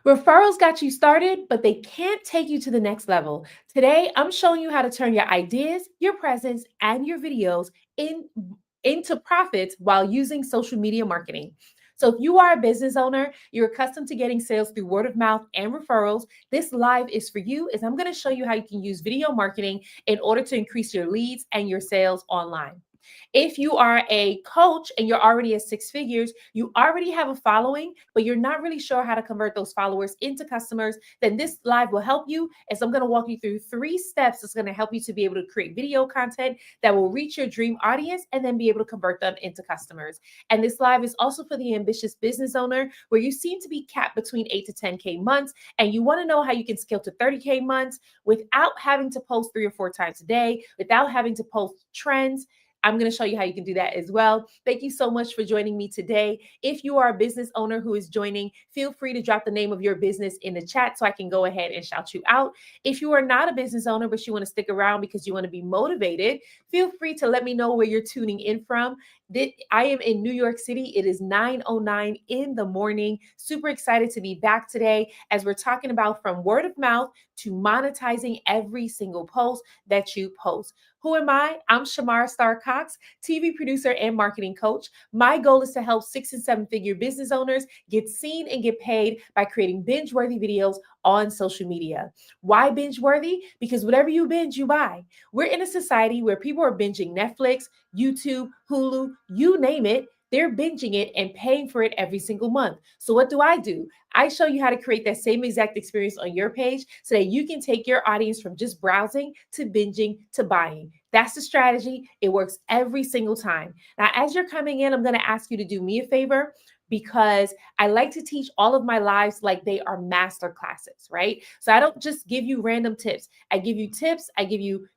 Referrals got you started, but they can't take you to the next level. Today, I'm showing you how to turn your ideas, your presence, and your videos into profits while using social media marketing. So, if you are a business owner, you're accustomed to getting sales through word of mouth and referrals, this live is for you. As I'm going to show you how you can use video marketing in order to increase your leads and your sales online. If you are a coach and you're already at six figures, you already have a following, but you're not really sure how to convert those followers into customers, then this live will help you. As I'm going to walk you through 3 steps that's going to help you to be able to create video content that will reach your dream audience and then be able to convert them into customers. And this live is also for the ambitious business owner where you seem to be capped between 8 to 10K months and you want to know how you can scale to 30K months without having to post 3 or 4 times a day, without having to post trends. I'm going to show you how you can do that as well. Thank you so much for joining me today. If you are a business owner who is joining, feel free to drop the name of your business in the chat so I can go ahead and shout you out. If you are not a business owner, but you want to stick around because you want to be motivated, feel free to let me know where you're tuning in from. I am in New York City. It is 9:09 in the morning. Super excited to be back today as we're talking about from word of mouth to monetizing every single post that you post. Who am I? I'm Shamara Star Cox, TV producer and marketing coach. My goal is to help 6 and 7 figure business owners get seen and get paid by creating binge-worthy videos on social media. Why binge-worthy? Because whatever you binge, you buy. We're in a society where people are binging Netflix, YouTube, Hulu, you name it. They're binging it and paying for it every single month. So what do? I show you how to create that same exact experience on your page so that you can take your audience from just browsing to binging to buying. That's the strategy. It works every single time. Now, as you're coming in, I'm going to ask you to do me a favor because I like to teach all of my lives like they are master classes, right? So I don't just give you random tips. I give you tips, I give you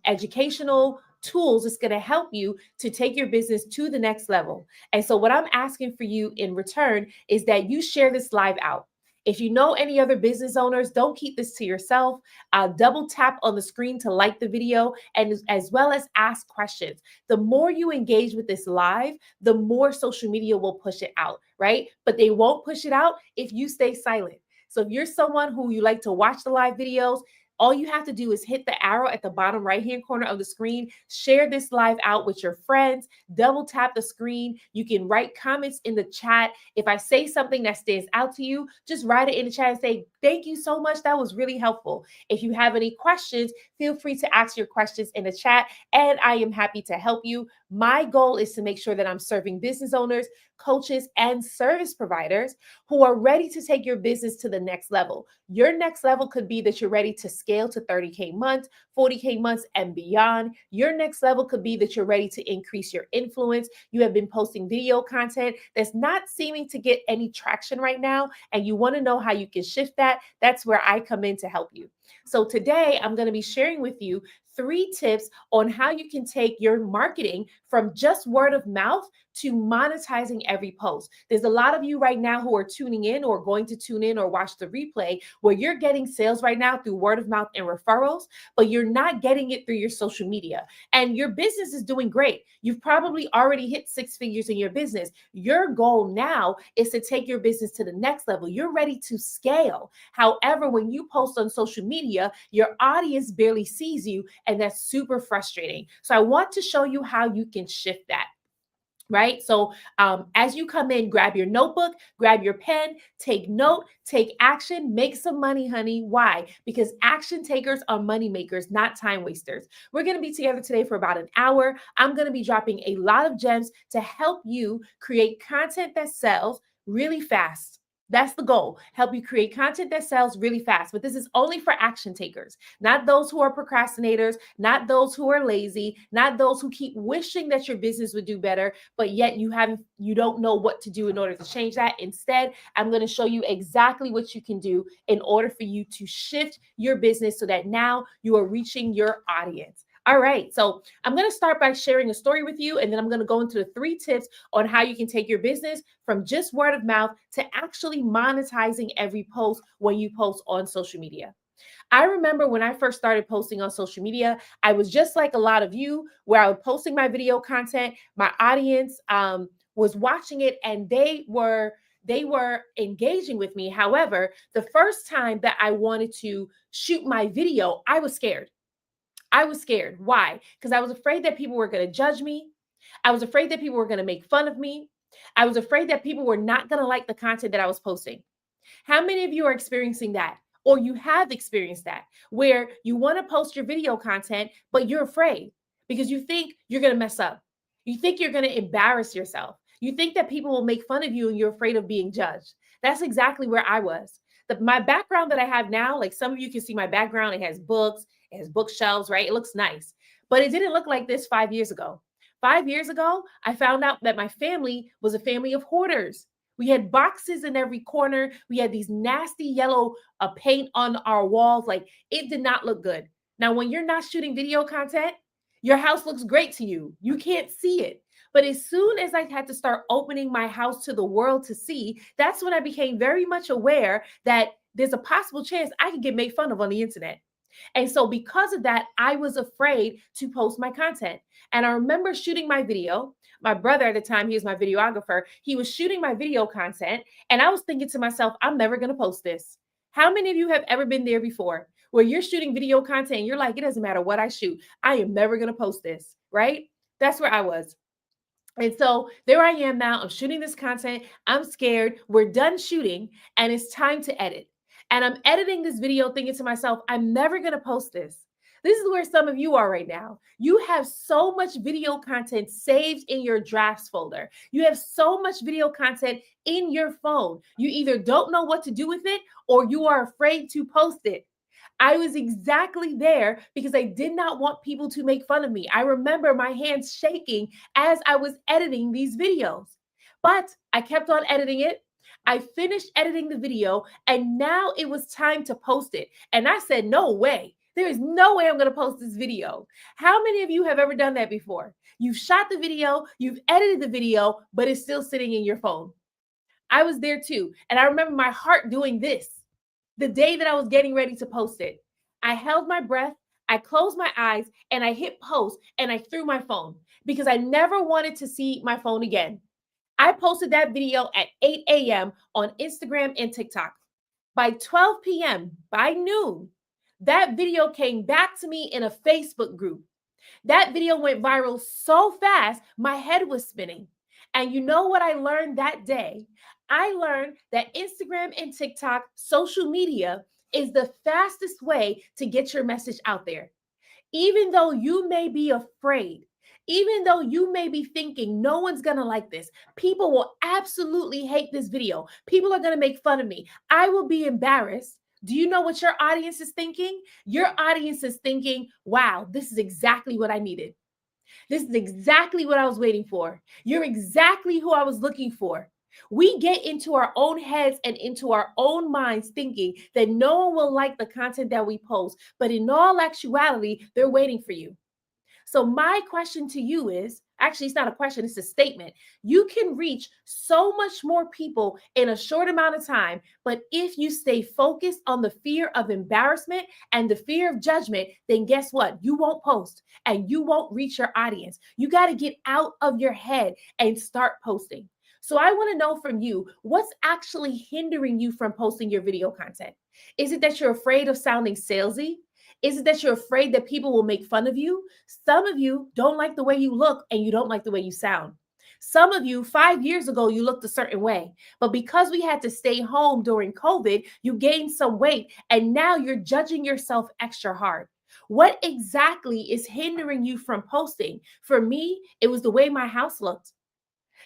educational tools that's going to help you to take your business to the next level. And so, what I'm asking for you in return is that you share this live out. If you know any other business owners, don't keep this to yourself. Double tap on the screen to like the video and as well as ask questions. The more you engage with this live, the more social media will push it out, right? But they won't push it out if you stay silent. So if you're someone who you like to watch the live videos, all you have to do is hit the arrow at the bottom right-hand corner of the screen, share this live out with your friends, double tap the screen. You can write comments in the chat. If I say something that stands out to you, just write it in the chat and say, thank you so much. That was really helpful. If you have any questions, feel free to ask your questions in the chat and I am happy to help you. My goal is to make sure that I'm serving business owners, coaches, and service providers who are ready to take your business to the next level. Your next level could be that you're ready to scale to 30K months, 40K months, and beyond. Your next level could be that you're ready to increase your influence. You have been posting video content that's not seeming to get any traction right now, and you want to know how you can shift that. That's where I come in to help you. So today, I'm going to be sharing with you 3 tips on how you can take your marketing from just word of mouth to monetizing every post. There's a lot of you right now who are tuning in or going to tune in or watch the replay where you're getting sales right now through word of mouth and referrals, but you're not getting it through your social media. And your business is doing great. You've probably already hit 6 figures in your business. Your goal now is to take your business to the next level. You're ready to scale. However, when you post on social media, your audience barely sees you, and that's super frustrating. So I want to show you how you can shift that. Right? So as you come in, grab your notebook, grab your pen, take note, take action, make some money, honey. Why? Because action takers are money makers, not time wasters. We're going to be together today for about an hour. I'm going to be dropping a lot of gems to help you create content that sells really fast. That's the goal. Help you create content that sells really fast. But this is only for action takers, not those who are procrastinators, not those who are lazy, not those who keep wishing that your business would do better, but yet you don't know what to do in order to change that. Instead, I'm going to show you exactly what you can do in order for you to shift your business so that now you are reaching your audience. All right, so I'm going to start by sharing a story with you, and then I'm going to go into the 3 tips on how you can take your business from just word of mouth to actually monetizing every post when you post on social media. I remember when I first started posting on social media, I was just like a lot of you, where I was posting my video content. My audience was watching it, and they were engaging with me. However, the first time that I wanted to shoot my video, I was scared. I was scared. Why? Because I was afraid that people were going to judge me. I was afraid that people were going to make fun of me. I was afraid that people were not going to like the content that I was posting. How many of you are experiencing that? Or you have experienced that where you want to post your video content, but you're afraid because you think you're going to mess up. You think you're going to embarrass yourself. You think that people will make fun of you and you're afraid of being judged. That's exactly where I was. My background that I have now, like some of you can see my background, it has books, it has bookshelves, right? It looks nice, but it didn't look like this 5 years ago. 5 years ago, I found out that my family was a family of hoarders. We had boxes in every corner. We had these nasty yellow paint on our walls. Like it did not look good. Now, when you're not shooting video content, your house looks great to you. You can't see it. But as soon as I had to start opening my house to the world to see, that's when I became very much aware that there's a possible chance I could get made fun of on the internet. And so, because of that, I was afraid to post my content. And I remember shooting my video. My brother at the time, he was my videographer. He was shooting my video content. And I was thinking to myself, I'm never going to post this. How many of you have ever been there before where you're shooting video content and you're like, it doesn't matter what I shoot, I am never going to post this, right? That's where I was. And so there I am now. I'm shooting this content. I'm scared. We're done shooting and it's time to edit. And I'm editing this video thinking to myself, I'm never going to post this. This is where some of you are right now. You have so much video content saved in your drafts folder. You have so much video content in your phone. You either don't know what to do with it or you are afraid to post it. I was exactly there because I did not want people to make fun of me. I remember my hands shaking as I was editing these videos, but I kept on editing it. I finished editing the video and now it was time to post it. And I said, no way. There is no way I'm going to post this video. How many of you have ever done that before? You've shot the video, you've edited the video, but it's still sitting in your phone. I was there too. And I remember my heart doing this the day that I was getting ready to post it. I held my breath, I closed my eyes, and I hit post and I threw my phone because I never wanted to see my phone again. I posted that video at 8 a.m. on Instagram and TikTok. By 12 p.m., by noon, that video came back to me in a Facebook group. That video went viral so fast, my head was spinning. And you know what I learned that day? I learned that Instagram and TikTok, social media, is the fastest way to get your message out there. Even though you may be afraid, even though you may be thinking no one's gonna like this, people will absolutely hate this video, people are gonna make fun of me, I will be embarrassed. Do you know what your audience is thinking? Your audience is thinking, wow, this is exactly what I needed. This is exactly what I was waiting for. You're exactly who I was looking for. We get into our own heads and into our own minds thinking that no one will like the content that we post, but in all actuality, they're waiting for you. So my question to you is, actually, it's not a question, it's a statement. You can reach so much more people in a short amount of time, but if you stay focused on the fear of embarrassment and the fear of judgment, then guess what? You won't post and you won't reach your audience. You got to get out of your head and start posting. So I want to know from you, what's actually hindering you from posting your video content? Is it that you're afraid of sounding salesy? Is it that you're afraid that people will make fun of you? Some of you don't like the way you look and you don't like the way you sound. Some of you, 5 years ago, you looked a certain way, but because we had to stay home during COVID, you gained some weight and now you're judging yourself extra hard. What exactly is hindering you from posting? For me, it was the way my house looked.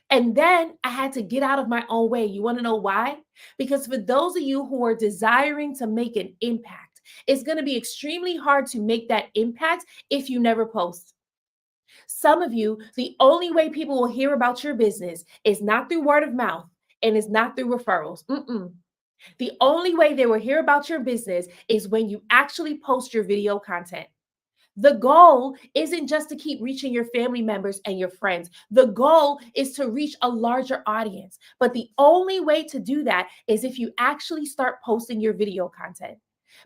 And then I had to get out of my own way. You want to know why? Because for those of you who are desiring to make an impact, it's going to be extremely hard to make that impact if you never post. Some of you, the only way people will hear about your business is not through word of mouth and it's not through referrals. The only way they will hear about your business is when you actually post your video content. The goal isn't just to keep reaching your family members and your friends. The goal is to reach a larger audience. But the only way to do that is if you actually start posting your video content.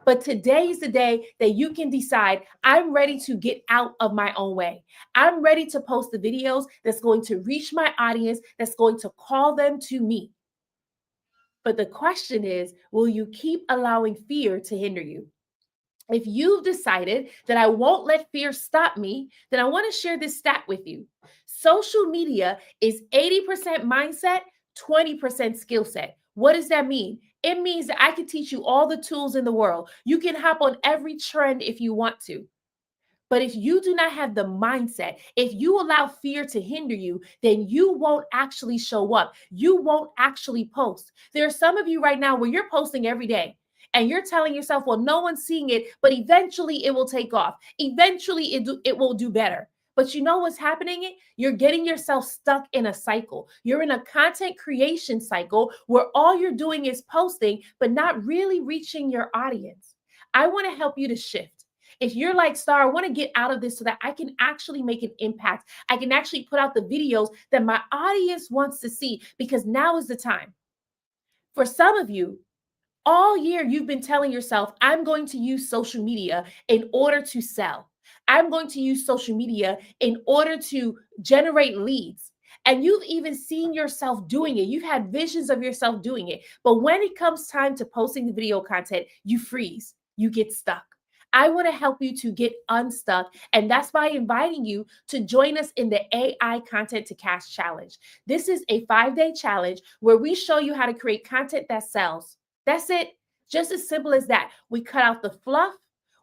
But today is the day that you can decide, I'm ready to get out of my own way. I'm ready to post the videos that's going to reach my audience, that's going to call them to me. But the question is, will you keep allowing fear to hinder you? If you've decided that I won't let fear stop me, then I want to share this stat with you. Social media is 80% mindset, 20% skill set. What does that mean? It means that I can teach you all the tools in the world. You can hop on every trend if you want to. But if you do not have the mindset, if you allow fear to hinder you, then you won't actually show up. You won't actually post. There are some of you right now where you're posting every day and you're telling yourself, well, no one's seeing it, but eventually it will take off. Eventually it will do better. But you know what's happening? You're getting yourself stuck in a cycle. You're in a content creation cycle where all you're doing is posting, but not really reaching your audience. I want to help you to shift. If you're like, Star, I want to get out of this so that I can actually make an impact. I can actually put out the videos that my audience wants to see because now is the time. For some of you, all year you've been telling yourself, I'm going to use social media in order to sell. I'm going to use social media in order to generate leads. And you've even seen yourself doing it. You've had visions of yourself doing it. But when it comes time to posting the video content, you freeze, you get stuck. I want to help you to get unstuck. And that's by inviting you to join us in the AI Content to Cash Challenge. This is a 5-day challenge where we show you how to create content that sells. That's it. Just as simple as that. We cut out the fluff.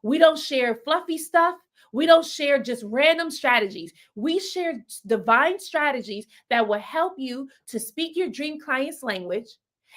We don't share fluffy stuff. We don't share just random strategies. We share divine strategies that will help you to speak your dream client's language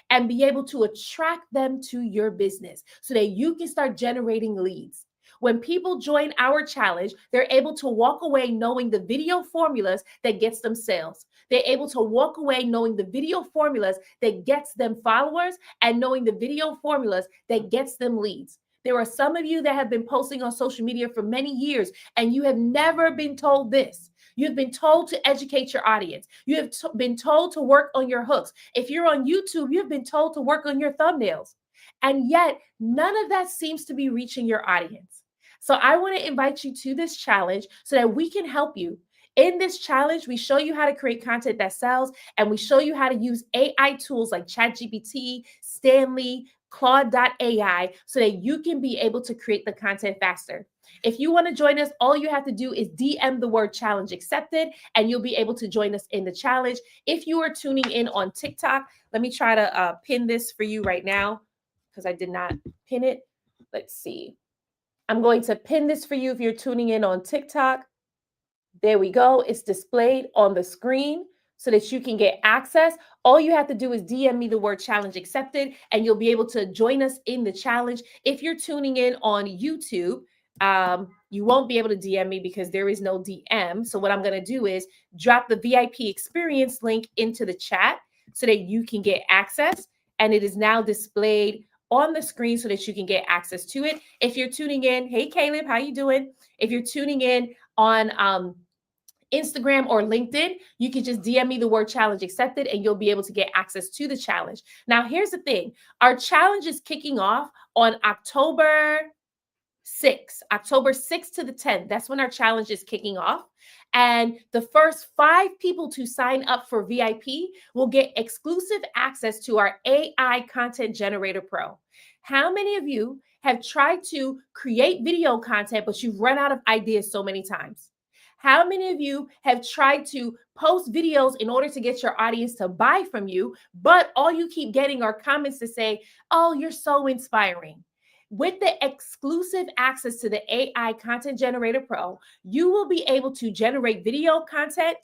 and be able to attract them to your business so that you can start generating leads. When people join our challenge, they're able to walk away knowing the video formulas that gets them sales. They're able to walk away knowing the video formulas that gets them followers and knowing the video formulas that gets them leads. There are some of you that have been posting on social media for many years and you have never been told this. You've been told to educate your audience. You have been told to work on your hooks. If you're on YouTube, you've been told to work on your thumbnails. And yet, none of that seems to be reaching your audience. So I want to invite you to this challenge so that we can help you. In this challenge, we show you how to create content that sells, and we show you how to use AI tools like ChatGPT, Stanley, Claude.ai, so that you can be able to create the content faster. If you want to join us, all you have to do is DM the word challenge accepted, and you'll be able to join us in the challenge. If you are tuning in on TikTok, let me try to pin this for you right now because I did not pin it. Let's see. I'm going to pin this for you if you're tuning in on TikTok. There we go. It's displayed on the screen so that you can get access. All you have to do is DM me the word challenge accepted, and you'll be able to join us in the challenge. If you're tuning in on YouTube, you won't be able to DM me because there is no DM. So what I'm going to do is drop the VIP experience link into the chat so that you can get access. And it is now displayed on the screen so that you can get access to it. If you're tuning in, hey, Caleb, how you doing? If you're tuning in on Instagram or LinkedIn, you can just DM me the word challenge accepted and you'll be able to get access to the challenge. Now, here's the thing. Our challenge is kicking off on October 6th to the 10th. That's when our challenge is kicking off. And the first 5 people to sign up for VIP will get exclusive access to our AI Content Generator Pro. How many of you have tried to create video content, but you've run out of ideas so many times? How many of you have tried to post videos in order to get your audience to buy from you, but all you keep getting are comments to say, oh, you're so inspiring? With the exclusive access to the AI Content Generator Pro, you will be able to generate video content.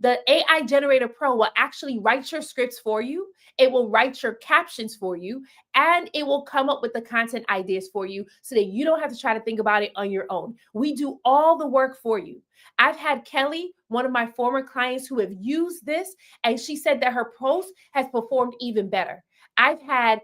The AI Generator Pro will actually write your scripts for you. It will write your captions for you, and it will come up with the content ideas for you so that you don't have to try to think about it on your own. We do all the work for you. I've had Kelly, one of my former clients, who have used this, and she said that her post has performed even better. I've had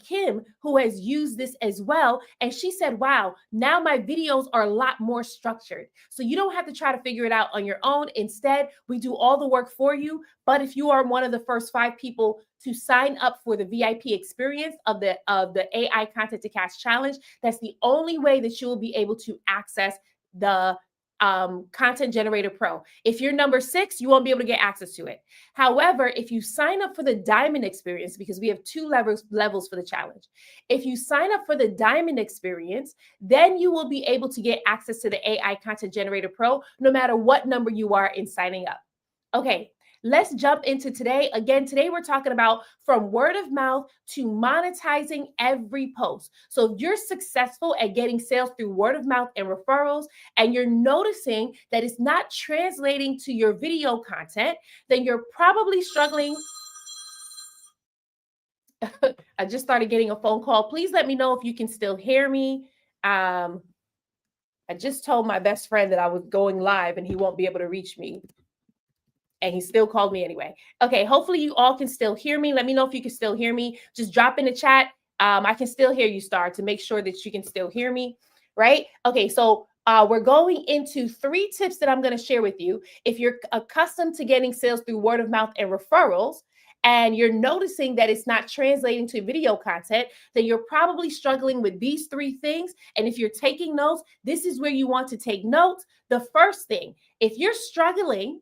Kim, who has used this as well. And she said, wow, now my videos are a lot more structured. So you don't have to try to figure it out on your own. Instead, we do all the work for you. But if you are one of the first 5 people to sign up for the VIP experience of the AI Content to Cash Challenge, that's the only way that you will be able to access the Content Generator Pro. If you're number 6, you won't be able to get access to it. However, if you sign up for the Diamond experience, because we have 2 levels for the challenge, if you sign up for the Diamond experience, then you will be able to get access to the AI Content Generator Pro no matter what number you are in signing up. Okay, let's jump into today. Again, today we're talking about from word of mouth to monetizing every post. So if you're successful at getting sales through word of mouth and referrals, and you're noticing that it's not translating to your video content, then you're probably struggling. I just started getting a phone call. Please let me know if you can still hear me. I just told my best friend that I was going live and he won't be able to reach me. And he still called me anyway. Okay, hopefully you all can still hear me. Let me know if you can still hear me. Just drop in the chat. I can still hear you, Star, to make sure that you can still hear me, right? Okay, so we're going into 3 tips that I'm going to share with you. If you're accustomed to getting sales through word of mouth and referrals, and you're noticing that it's not translating to video content, then you're probably struggling with these 3 things. And if you're taking notes, this is where you want to take notes. The first thing, if you're struggling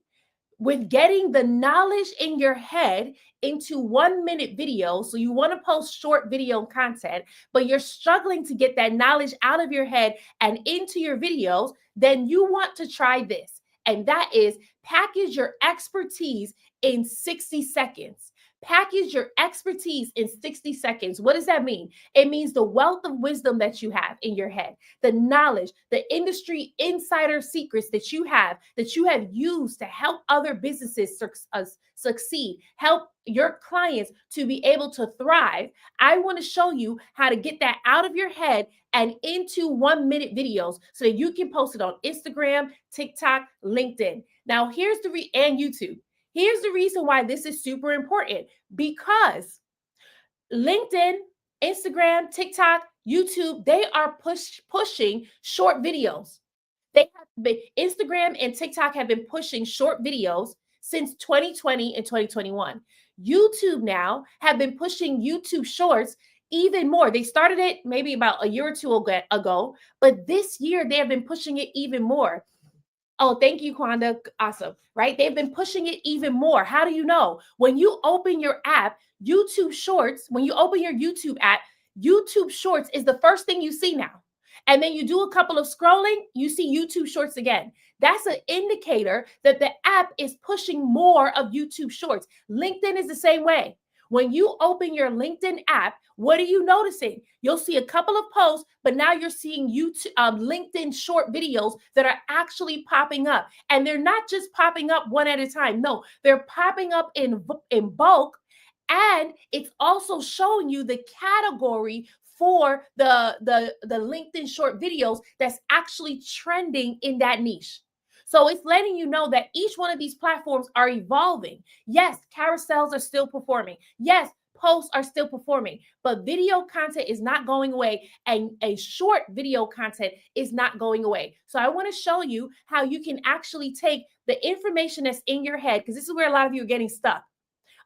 with getting the knowledge in your head into 1-minute videos. So you want to post short video content, but you're struggling to get that knowledge out of your head and into your videos, then you want to try this. And that is package your expertise in 60 seconds. Package your expertise in 60 seconds. What does that mean? It means the wealth of wisdom that you have in your head, the knowledge, the industry insider secrets that you have used to help other businesses succeed, help your clients to be able to thrive. I want to show you how to get that out of your head and into 1-minute videos so that you can post it on Instagram, TikTok, LinkedIn. Now, and YouTube. Here's the reason why this is super important, because LinkedIn, Instagram, TikTok, YouTube, they are pushing short videos. Instagram and TikTok have been pushing short videos since 2020 and 2021. YouTube now have been pushing YouTube shorts even more. They started it maybe about a year or 2 ago, but this year they have been pushing it even more. Oh, thank you, Kwanda. Awesome, right? They've been pushing it even more. How do you know? When you open your app, YouTube Shorts, when you open your YouTube app, YouTube Shorts is the first thing you see now. And then you do a couple of scrolling, you see YouTube Shorts again. That's an indicator that the app is pushing more of YouTube Shorts. LinkedIn is the same way. When you open your LinkedIn app, what are you noticing? You'll see a couple of posts, but now you're seeing YouTube, LinkedIn short videos that are actually popping up. And they're not just popping up one at a time. No, they're popping up in bulk. And it's also showing you the category for the LinkedIn short videos that's actually trending in that niche. So it's letting you know that each one of these platforms are evolving. Yes, carousels are still performing. Yes, posts are still performing, but video content is not going away, and a short video content is not going away. So I want to show you how you can actually take the information that's in your head, because this is where a lot of you are getting stuck.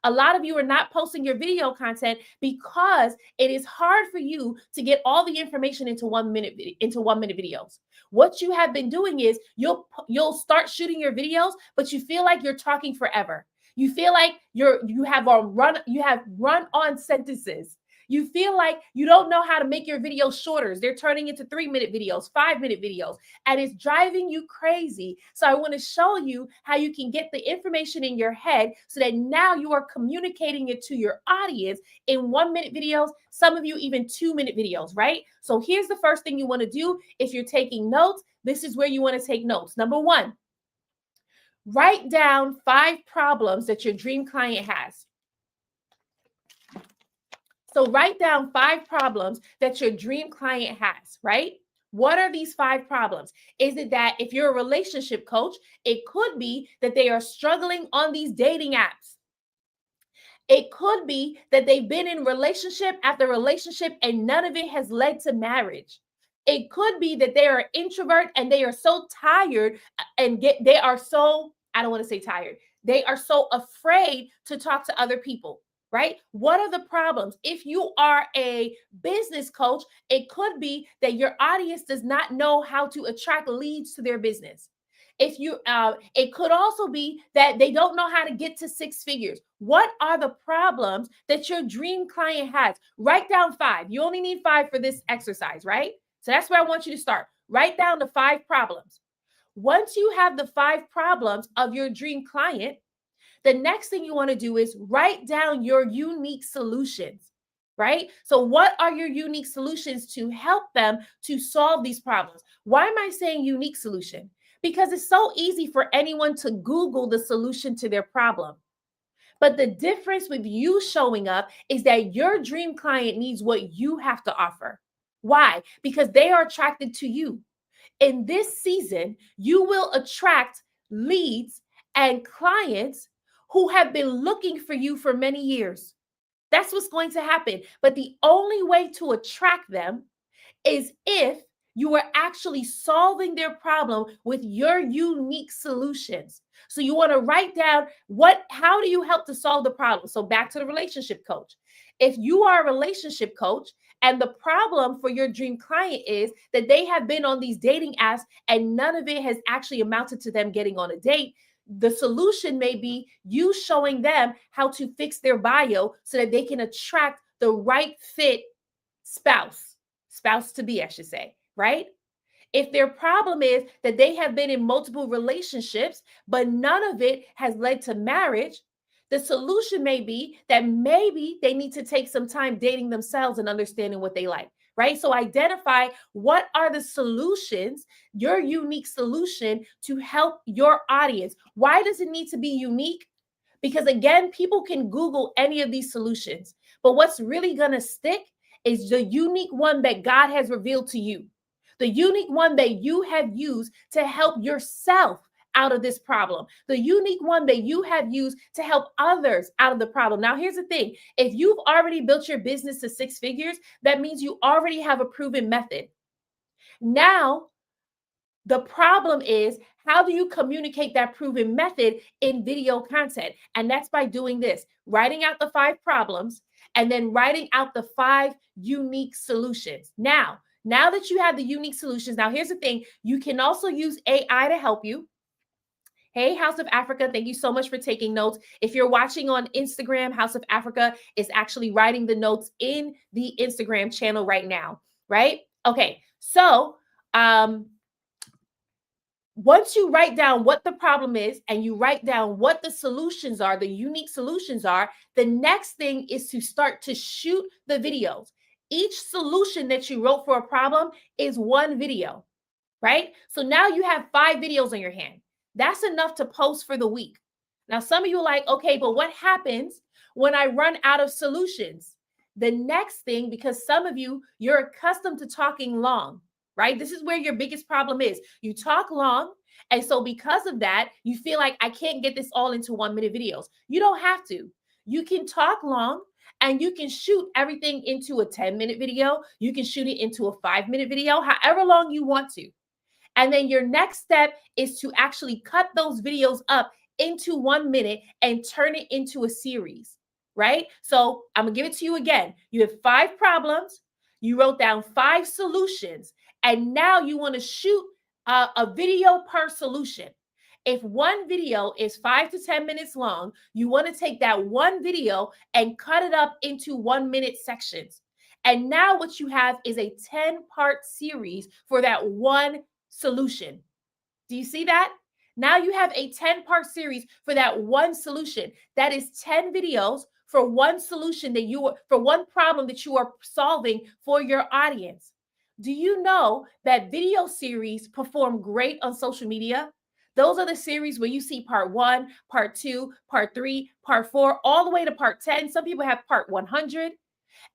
A lot of you are not posting your video content because it is hard for you to get all the information into 1-minute videos. What you have been doing is you'll start shooting your videos, but you feel like you're talking forever. You feel like you have run-on sentences. You feel like you don't know how to make your videos shorter. They're turning into 3-minute videos, 5-minute videos, and it's driving you crazy. So I want to show you how you can get the information in your head so that now you are communicating it to your audience in 1-minute videos, some of you even 2-minute videos, right? So here's the first thing you want to do. If you're taking notes, this is where you want to take notes. Number 1, write down 5 problems that your dream client has. So write down 5 problems that your dream client has, right? What are these 5 problems? Is it that if you're a relationship coach, it could be that they are struggling on these dating apps. It could be that they've been in relationship after relationship and none of it has led to marriage. It could be that they are an introvert and they are so tired they are so, I don't want to say tired. They are so afraid to talk to other people. Right? What are the problems? If you are a business coach, it could be that your audience does not know how to attract leads to their business. If you, it could also be that they don't know how to get to six figures. What are the problems that your dream client has? Write down five. You only need five for this exercise, right? So that's where I want you to start. Write down the five problems. Once you have the five problems of your dream client, the next thing you want to do is write down your unique solutions, right? So, what are your unique solutions to help them to solve these problems? Why am I saying unique solution? Because it's so easy for anyone to Google the solution to their problem. But the difference with you showing up is that your dream client needs what you have to offer. Why? Because they are attracted to you. In this season, you will attract leads and clients who have been looking for you for many years. That's what's going to happen. But the only way to attract them is if you are actually solving their problem with your unique solutions. So you want to write down how do you help to solve the problem? So back to the relationship coach. If you are a relationship coach and the problem for your dream client is that they have been on these dating apps and none of it has actually amounted to them getting on a date, the solution may be you showing them how to fix their bio so that they can attract the right fit spouse to be, I should say, right? If their problem is that they have been in multiple relationships, but none of it has led to marriage, the solution may be that maybe they need to take some time dating themselves and understanding what they like, right? So identify what are the solutions, your unique solution to help your audience. Why does it need to be unique? Because again, people can Google any of these solutions, but what's really going to stick is the unique one that God has revealed to you, the unique one that you have used to help yourself out of this problem, the unique one that you have used to help others out of the problem. Now, here's the thing. If you've already built your business to six figures, that means you already have a proven method. Now, the problem is, how do you communicate that proven method in video content? And that's by doing this, writing out the five problems and then writing out the five unique solutions. Now that you have the unique solutions, now here's the thing, you can also use AI to help you. Hey, House of Africa, thank you so much for taking notes. If you're watching on Instagram, House of Africa is actually writing the notes in the Instagram channel right now, right? Okay, so once you write down what the problem is and you write down what the solutions are, the unique solutions are, the next thing is to start to shoot the videos. Each solution that you wrote for a problem is one video, right? So now you have 5 videos on your hand. That's enough to post for the week. Now, some of you are like, okay, but what happens when I run out of solutions? The next thing, because some of you, you're accustomed to talking long, right? This is where your biggest problem is. You talk long. And so because of that, you feel like I can't get this all into 1-minute videos. You don't have to. You can talk long and you can shoot everything into a 10-minute video. You can shoot it into a 5-minute video, however long you want to. And then your next step is to actually cut those videos up into 1 minute and turn it into a series, right? So I'm gonna give it to you again. You have 5 problems, you wrote down 5 solutions, and now you wanna shoot a video per solution. If one video is 5 to 10 minutes long, you wanna take that one video and cut it up into 1-minute sections. And now what you have is a 10-part series for that one solution. Do you see that? Now you have a 10-part series for that one solution. That is 10 videos for one solution for one problem that you are solving for your audience. Do you know that video series perform great on social media? Those are the series where you see part 1, part 2, part 3, part 4, all the way to part 10. Some people have part 100.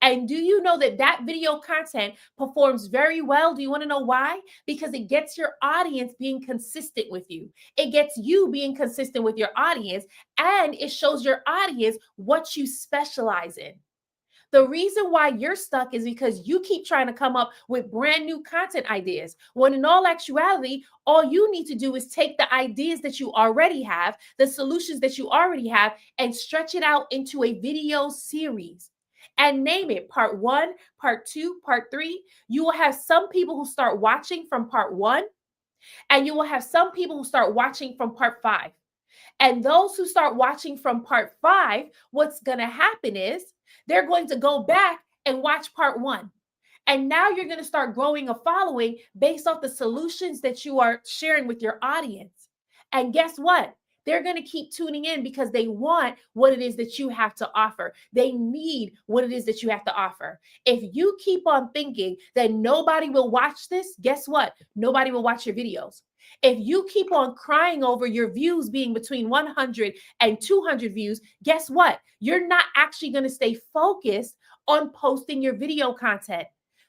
And do you know that that video content performs very well? Do you want to know why? Because it gets your audience being consistent with you. It gets you being consistent with your audience, and it shows your audience what you specialize in. The reason why you're stuck is because you keep trying to come up with brand new content ideas, when in all actuality, all you need to do is take the ideas that you already have, the solutions that you already have, and stretch it out into a video series and name it part 1, part 2, part 3. You will have some people who start watching from part 1 And you will have some people who start watching from part 5. And those who start watching from part 5, what's going to happen is they're going to go back and watch part 1. And now you're going to start growing a following based off the solutions that you are sharing with your audience. And guess what? They're going to keep tuning in because they want what it is that you have to offer. They need what it is that you have to offer. If you keep on thinking that nobody will watch this, guess what? Nobody will watch your videos. If you keep on crying over your views being between 100 and 200 views, guess what? You're not actually going to stay focused on posting your video content.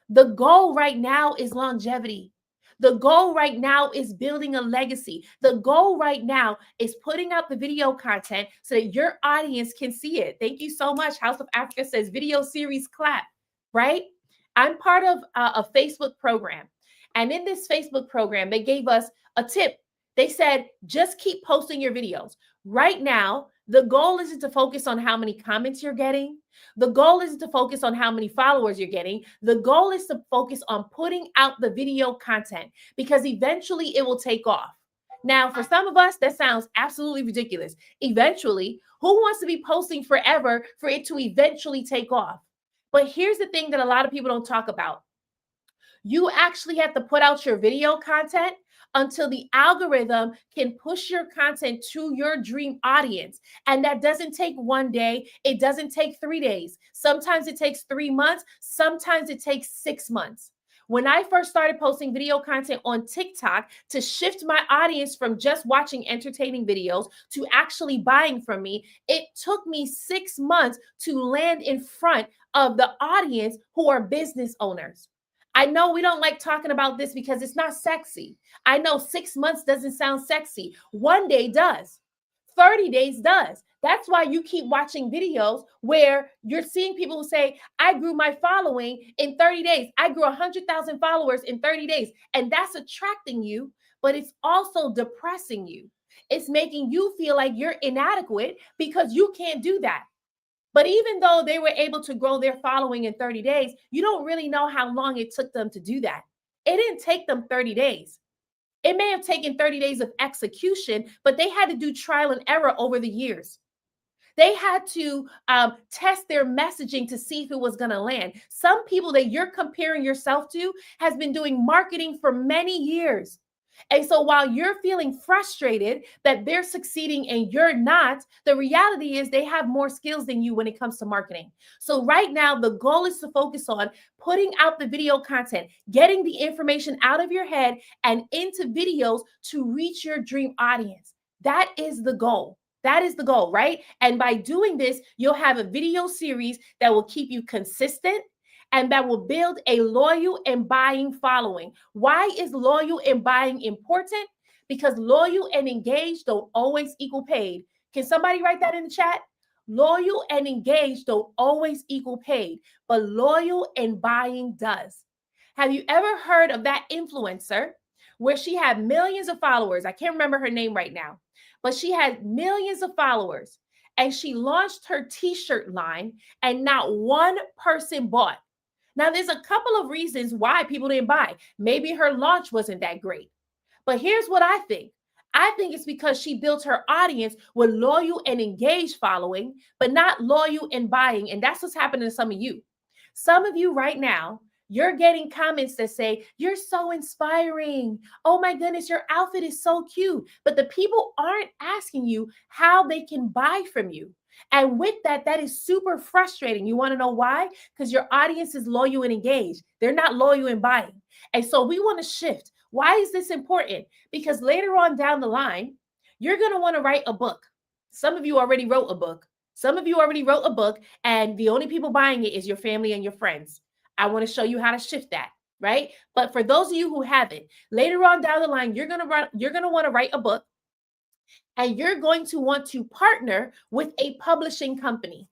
The goal right now is longevity. The goal right now is building a legacy. The goal right now is putting out the video content so that your audience can see it. Thank you so much. House of Africa says video series clap, right? I'm part of a Facebook program. And in this Facebook program, they gave us a tip. They said, just keep posting your videos. Right now, the goal isn't to focus on how many comments you're getting. The goal isn't to focus on how many followers you're getting. The goal is to focus on putting out the video content because eventually it will take off. Now, for some of us, that sounds absolutely ridiculous. Eventually, who wants to be posting forever for it to eventually take off? But here's the thing that a lot of people don't talk about. You actually have to put out your video content until the algorithm can push your content to your dream audience. And that doesn't take one day. It doesn't take 3 days. Sometimes it takes 3 months. Sometimes it takes 6 months. When I first started posting video content on TikTok to shift my audience from just watching entertaining videos to actually buying from me, it took me 6 months to land in front of the audience who are business owners. I know we don't like talking about this because it's not sexy. I know 6 months doesn't sound sexy. 1 day does. 30 days does. That's why you keep watching videos where you're seeing people who say, I grew my following in 30 days. I grew 100,000 followers in 30 days. And that's attracting you, but it's also depressing you. It's making you feel like you're inadequate because you can't do that. But even though they were able to grow their following in 30 days, you don't really know how long it took them to do that. It didn't take them 30 days. It may have taken 30 days of execution, but they had to do trial and error over the years. They had to test their messaging to see if it was going to land. Some people that you're comparing yourself to has been doing marketing for many years. And so while you're feeling frustrated that they're succeeding and you're not, the reality is they have more skills than you when it comes to marketing. So right now, the goal is to focus on putting out the video content, getting the information out of your head and into videos to reach your dream audience. That is the goal. That is the goal, right? And by doing this, you'll have a video series that will keep you consistent and that will build a loyal and buying following. Why is loyal and buying important? Because loyal and engaged don't always equal paid. Can somebody write that in the chat? Loyal and engaged don't always equal paid, but loyal and buying does. Have you ever heard of that influencer where she had millions of followers? I can't remember her name right now, but she had millions of followers and she launched her t-shirt line and not one person bought. Now, there's a couple of reasons why people didn't buy. Maybe her launch wasn't that great. But here's what I think. I think it's because she built her audience with loyal and engaged following, but not loyal and buying. And that's what's happening to some of you. Some of you right now, you're getting comments that say, you're so inspiring. Oh my goodness, your outfit is so cute. But the people aren't asking you how they can buy from you. And with that, that is super frustrating. You want to know why? Because your audience is loyal and engaged. They're not loyal and buying. And so we want to shift. Why is this important? Because later on down the line, you're going to want to write a book. Some of you already wrote a book. Some of you already wrote a book, and the only people buying it is your family and your friends. I want to show you how to shift that, right? But for those of you who haven't, later on down the line, you're going to want to write a book. And you're going to want to partner with a publishing company.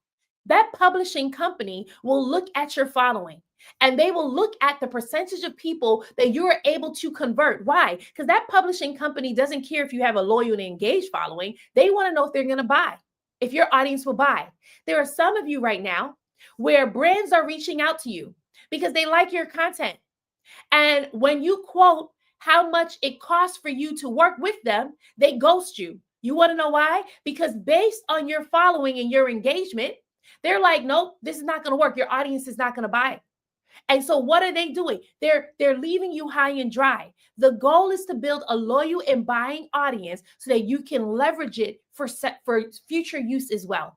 That publishing company will look at your following and they will look at the percentage of people that you are able to convert. Why? Because that publishing company doesn't care if you have a loyal and engaged following. They want to know if they're going to buy, if your audience will buy. There are some of you right now where brands are reaching out to you because they like your content. And when you quote, how much it costs for you to work with them, they ghost you. You want to know why? Because based on your following and your engagement, they're like, nope, this is not going to work. Your audience is not going to buy it. And so what are they doing? They're leaving you high and dry. The goal is to build a loyal and buying audience so that you can leverage it for future use as well.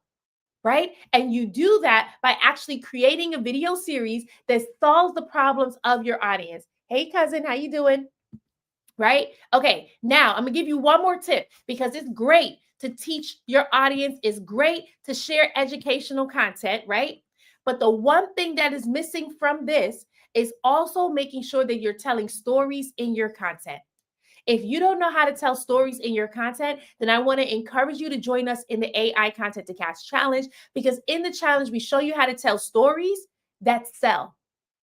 Right? And you do that by actually creating a video series that solves the problems of your audience. Hey cousin, how you doing? Right? Okay, now I'm gonna give you one more tip because it's great to teach your audience, it's great to share educational content, right? But the one thing that is missing from this is also making sure that you're telling stories in your content. If you don't know how to tell stories in your content, then I want to encourage you to join us in the AI Content to Cash Challenge, because in the challenge, we show you how to tell stories that sell,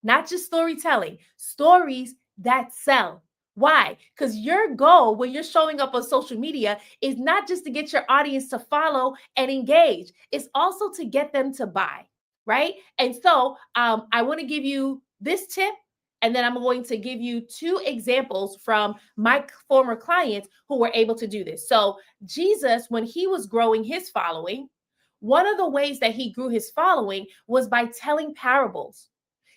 not just storytelling, stories that sell. Why? Because your goal when you're showing up on social media is not just to get your audience to follow and engage, it's also to get them to buy, right? And so I want to give you this tip, and then I'm going to give you two examples from my former clients who were able to do this. So, Jesus, when he was growing his following, one of the ways that he grew his following was by telling parables.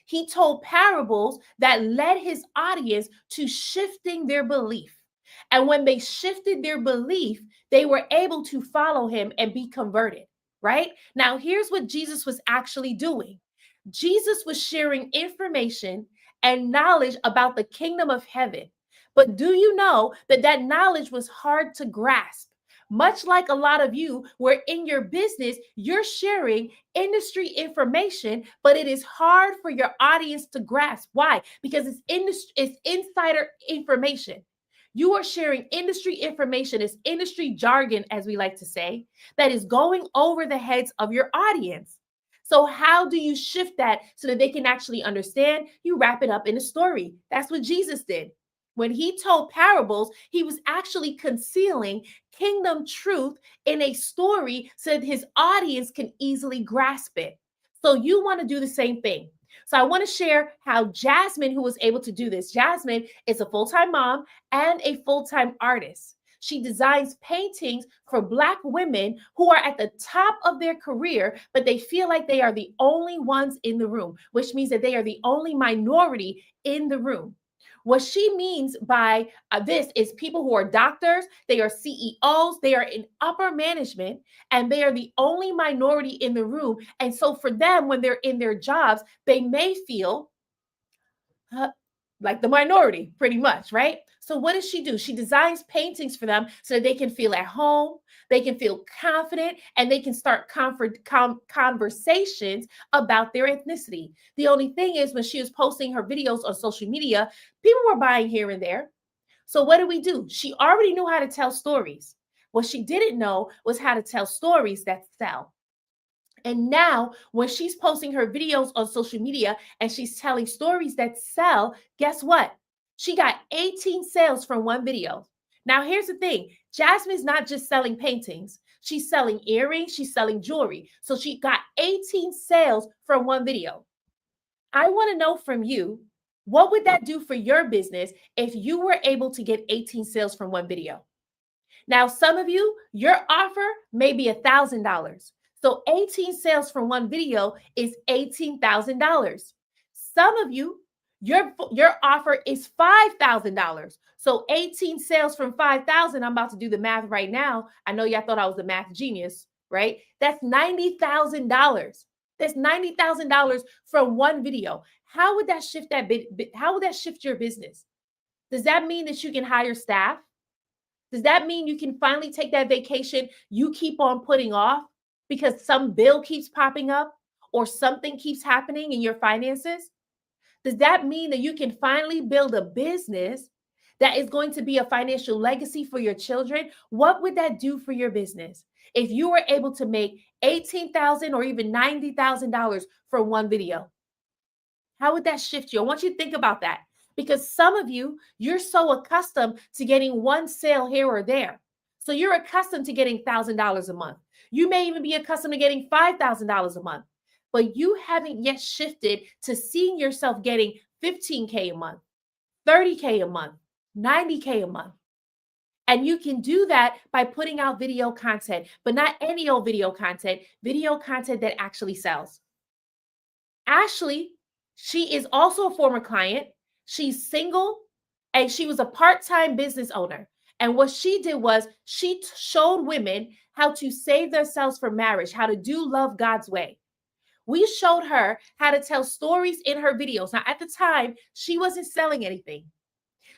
He told parables that led his audience to shifting their belief. And when they shifted their belief, they were able to follow him and be converted, right? Now, here's what Jesus was actually doing. Jesus was sharing information and knowledge about the kingdom of heaven. But do you know that that knowledge was hard to grasp? Much like a lot of you, where in your business, you're sharing industry information, but it is hard for your audience to grasp. Why? Because it's insider information. You are sharing industry information, it's industry jargon, as we like to say, that is going over the heads of your audience. So, how do you shift that so that they can actually understand? You wrap it up in a story. That's what Jesus did. When he told parables, he was actually concealing kingdom truth in a story so that his audience can easily grasp it. So, you want to do the same thing. So, I want to share how Jasmine, who was able to do this, Jasmine is a full time mom and a full time artist. She designs paintings for Black women who are at the top of their career, but they feel like they are the only ones in the room, which means that they are the only minority in the room. What she means by this is people who are doctors, they are CEOs, they are in upper management, and they are the only minority in the room. And so for them, when they're in their jobs, they may feel uh, like the minority, pretty much, right? So what does she do? She designs paintings for them so that they can feel at home, they can feel confident, and they can start conversations about their ethnicity. The only thing is, when she was posting her videos on social media, people were buying here and there. So what did we do? She already knew how to tell stories. What she didn't know was how to tell stories that sell. And now, when she's posting her videos on social media and she's telling stories that sell, guess what? She got 18 sales from one video. Now, here's the thing, Jasmine's not just selling paintings, she's selling earrings, she's selling jewelry. So she got 18 sales from one video. I want to know from you, what would that do for your business if you were able to get 18 sales from one video? Now, some of you, your offer may be $1,000. So 18 sales from one video is $18,000. Some of you, your offer is $5,000. So 18 sales from 5,000, I'm about to do the math right now. I know y'all thought I was a math genius, right? That's $90,000. That's $90,000 from one video. How would that shift how would that shift your business? Does that mean that you can hire staff? Does that mean you can finally take that vacation you keep on putting off because some bill keeps popping up or something keeps happening in your finances? Does that mean that you can finally build a business that is going to be a financial legacy for your children? What would that do for your business if you were able to make $18,000 or even $90,000 from one video? How would that shift you? I want you to think about that, because some of you, you're so accustomed to getting one sale here or there. So you're accustomed to getting $1,000 a month. You may even be accustomed to getting $5,000 a month, but you haven't yet shifted to seeing yourself getting 15K a month, 30K a month. 90K a month. And you can do that by putting out video content, but not any old video content that actually sells. Ashley, she is also a former client. She's single and she was a part time business owner. And what she did was she showed women how to save themselves for marriage, how to do love God's way. We showed her how to tell stories in her videos. Now, at the time, she wasn't selling anything.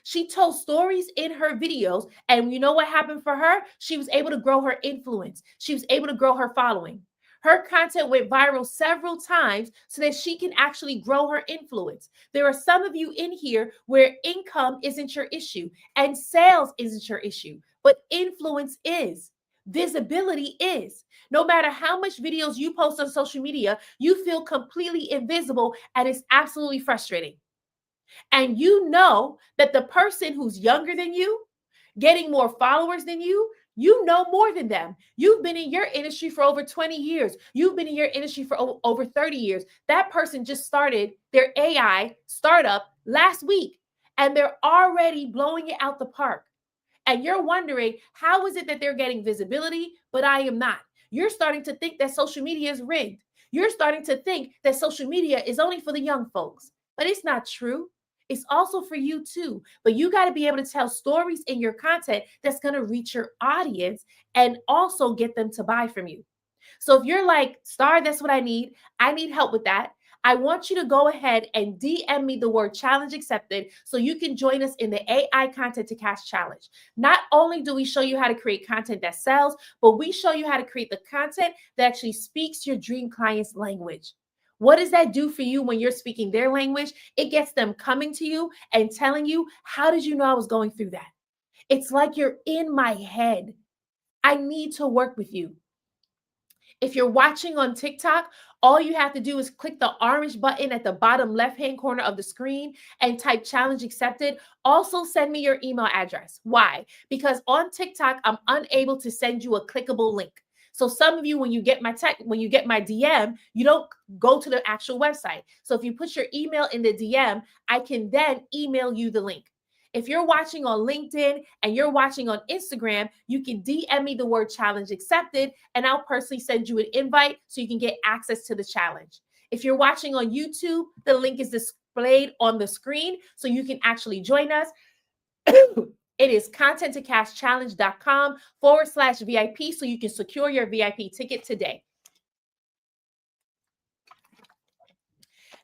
She told stories in her videos. And you know what happened for her? She was able to grow her influence. She was able to grow her following. Her content went viral several times so that she can actually grow her influence. There are some of you in here where income isn't your issue and sales isn't your issue, but influence is. Visibility is. No matter how much videos you post on social media, you feel completely invisible and it's absolutely frustrating. And you know that the person who's younger than you, getting more followers than you know more than them. You've been in your industry for over 20 years. You've been in your industry for over 30 years. That person just started their AI startup last week and they're already blowing it out the park. And you're wondering, how is it that they're getting visibility, but I am not? You're starting to think that social media is rigged. You're starting to think that social media is only for the young folks, but it's not true. It's also for you too. But you got to be able to tell stories in your content that's going to reach your audience and also get them to buy from you. So if you're like, Star, that's what I need help with that. I want you to go ahead and DM me the word challenge accepted so you can join us in the AI Content to Cash Challenge. Not only do we show you how to create content that sells, but we show you how to create the content that actually speaks your dream client's language. What does that do for you when you're speaking their language? It gets them coming to you and telling you, how did you know I was going through that? It's like you're in my head. I need to work with you. If you're watching on TikTok, all you have to do is click the orange button at the bottom left-hand corner of the screen and type challenge accepted. Also send me your email address. Why? Because on TikTok, I'm unable to send you a clickable link. So some of you, when you get my DM, you don't go to the actual website. So if you put your email in the DM, I can then email you the link. If you're watching on LinkedIn and you're watching on Instagram, you can DM me the word challenge accepted, and I'll personally send you an invite so you can get access to the challenge. If you're watching on YouTube, the link is displayed on the screen so you can actually join us. It is contenttocashchallenge.com/VIP so you can secure your VIP ticket today.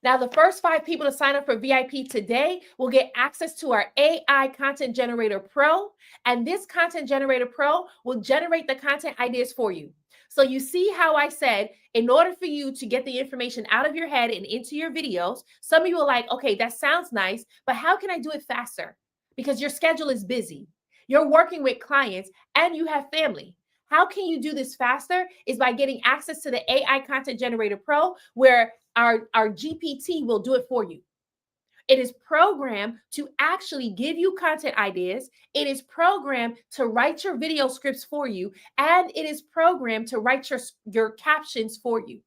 Now, the first 5 people to sign up for VIP today will get access to our AI Content Generator Pro. And this Content Generator Pro will generate the content ideas for you. So you see how I said, in order for you to get the information out of your head and into your videos, some of you are like, okay, that sounds nice, but how can I do it faster? Because your schedule is busy. You're working with clients and you have family. How can you do this faster? Is by getting access to the AI Content Generator Pro, where our GPT will do it for you. It is programmed to actually give you content ideas. It is programmed to write your video scripts for you. And it is programmed to write your captions for you.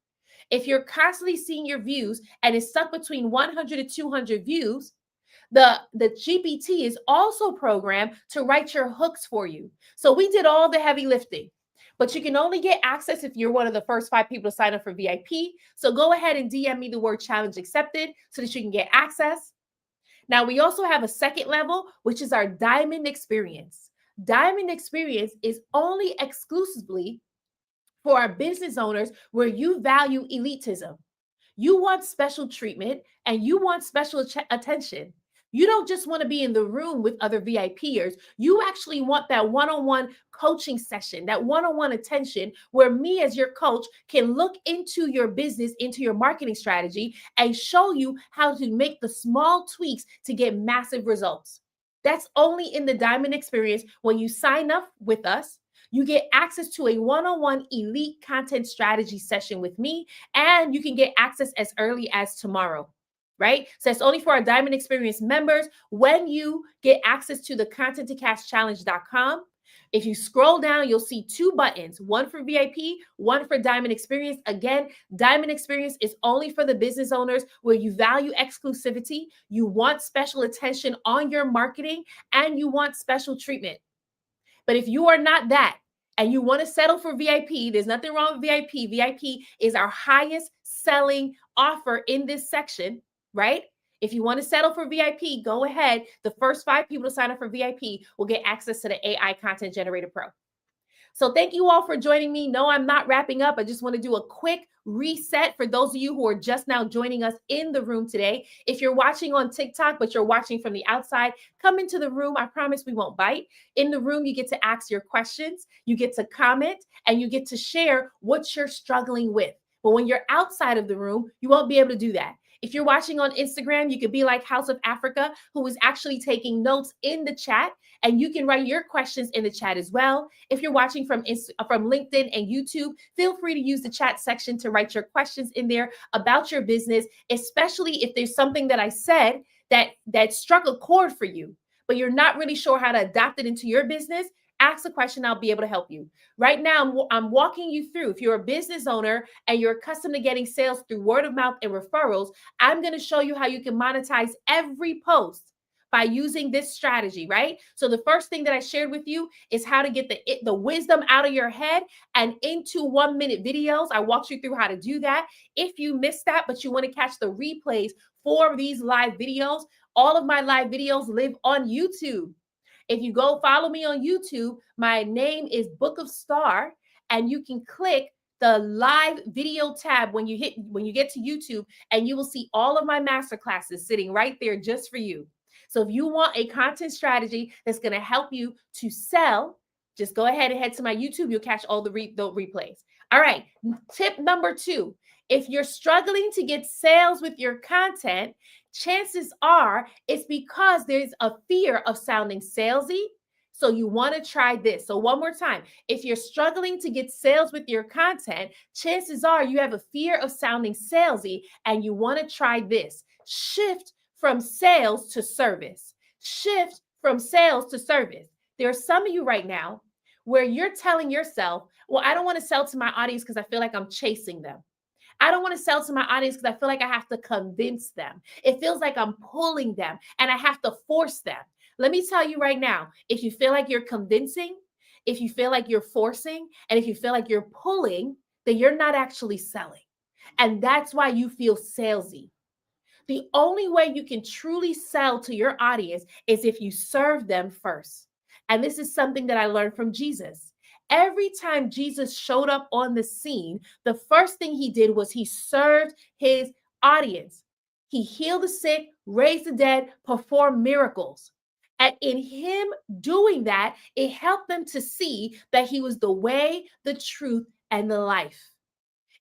If you're constantly seeing your views and it's stuck between 100 to 200 views, the GPT is also programmed to write your hooks for you. So we did all the heavy lifting. But you can only get access if you're one of the first 5 people to sign up for VIP. So go ahead and DM me the word challenge accepted so that you can get access. Now, we also have a second level, which is our Diamond Experience. Diamond Experience is only exclusively for our business owners where you value elitism. You want special treatment and you want special attention. You don't just want to be in the room with other VIPers. You actually want that one-on-one coaching session, that one-on-one attention where me as your coach can look into your business, into your marketing strategy and show you how to make the small tweaks to get massive results. That's only in the Diamond Experience. When you sign up with us, you get access to a one-on-one elite content strategy session with me, and you can get access as early as tomorrow, right? So it's only for our Diamond Experience members. When you get access to the contenttocashchallenge.com, If you scroll down, you'll see two buttons, one for VIP, one for Diamond Experience. Again, Diamond Experience is only for the business owners where you value exclusivity, you want special attention on your marketing, and you want special treatment. But if you are not that and you want to settle for VIP, there's nothing wrong with VIP. VIP is our highest selling offer in this section, right? If you want to settle for VIP, go ahead. The first 5 people to sign up for VIP will get access to the AI Content Generator Pro. So thank you all for joining me. No, I'm not wrapping up. I just want to do a quick reset for those of you who are just now joining us in the room today. If you're watching on TikTok, but you're watching from the outside, come into the room. I promise we won't bite. In the room, you get to ask your questions, you get to comment, and you get to share what you're struggling with. But when you're outside of the room, you won't be able to do that. If you're watching on Instagram, you could be like House of Africa, who is actually taking notes in the chat, and you can write your questions in the chat as well. If you're watching from LinkedIn and YouTube, feel free to use the chat section to write your questions in there about your business, especially if there's something that I said that struck a chord for you, but you're not really sure how to adapt it into your business. Ask a question, I'll be able to help you. Right now, I'm walking you through. If you're a business owner and you're accustomed to getting sales through word of mouth and referrals, I'm going to show you how you can monetize every post by using this strategy, right? So the first thing that I shared with you is how to get the wisdom out of your head and into 1-minute videos. I walked you through how to do that. If you missed that, but you want to catch the replays for these live videos, all of my live videos live on YouTube. If you go follow me on YouTube, my name is Book of Star, and you can click the live video tab when you get to YouTube, and you will see all of my master classes sitting right there just for you. So if you want a content strategy that's going to help you to sell, just go ahead and head to my YouTube. You'll catch all the replays. All right. Tip number 2. If you're struggling to get sales with your content, chances are it's because there's a fear of sounding salesy. So you want to try this. So one more time, if you're struggling to get sales with your content, chances are you have a fear of sounding salesy and you want to try this. Shift from sales to service. Shift from sales to service. There are some of you right now where you're telling yourself, well, I don't want to sell to my audience because I feel like I'm chasing them. I don't want to sell to my audience because I feel like I have to convince them. It feels like I'm pulling them and I have to force them. Let me tell you right now, if you feel like you're convincing, if you feel like you're forcing, and if you feel like you're pulling, then you're not actually selling. And that's why you feel salesy. The only way you can truly sell to your audience is if you serve them first. And this is something that I learned from Jesus. Every time Jesus showed up on the scene, the first thing he did was he served his audience. He healed the sick, raised the dead, performed miracles. And in him doing that, it helped them to see that he was the way, the truth, and the life.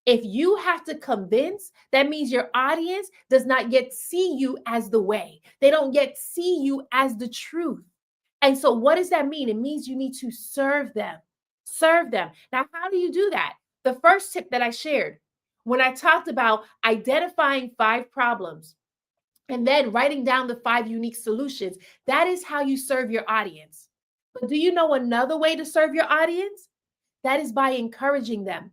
If you have to convince, that means your audience does not yet see you as the way. They don't yet see you as the truth. And so what does that mean? It means you need to serve them. Serve them. Now, how do you do that? The first tip that I shared when I talked about identifying 5 problems and then writing down the 5 unique solutions, that is how you serve your audience. But do you know another way to serve your audience? That is by encouraging them.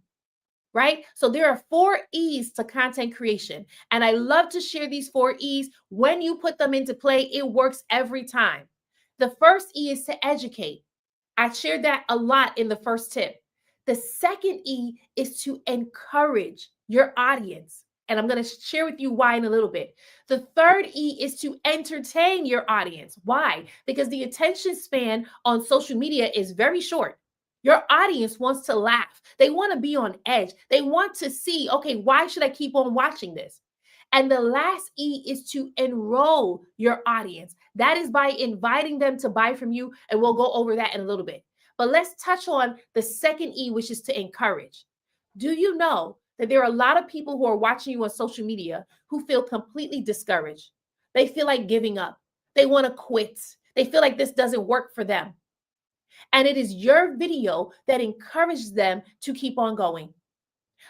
Right? So there are 4 E's to content creation. And I love to share these 4 E's. When you put them into play, it works every time. The first E is to educate. I shared that a lot in the first tip. The second E is to encourage your audience. And I'm going to share with you why in a little bit. The third E is to entertain your audience. Why? Because the attention span on social media is very short. Your audience wants to laugh. They want to be on edge. They want to see, okay, why should I keep on watching this? And the last E is to enroll your audience. That is by inviting them to buy from you. And we'll go over that in a little bit. But let's touch on the second E, which is to encourage. Do you know that there are a lot of people who are watching you on social media who feel completely discouraged? They feel like giving up. They want to quit. They feel like this doesn't work for them. And it is your video that encourages them to keep on going.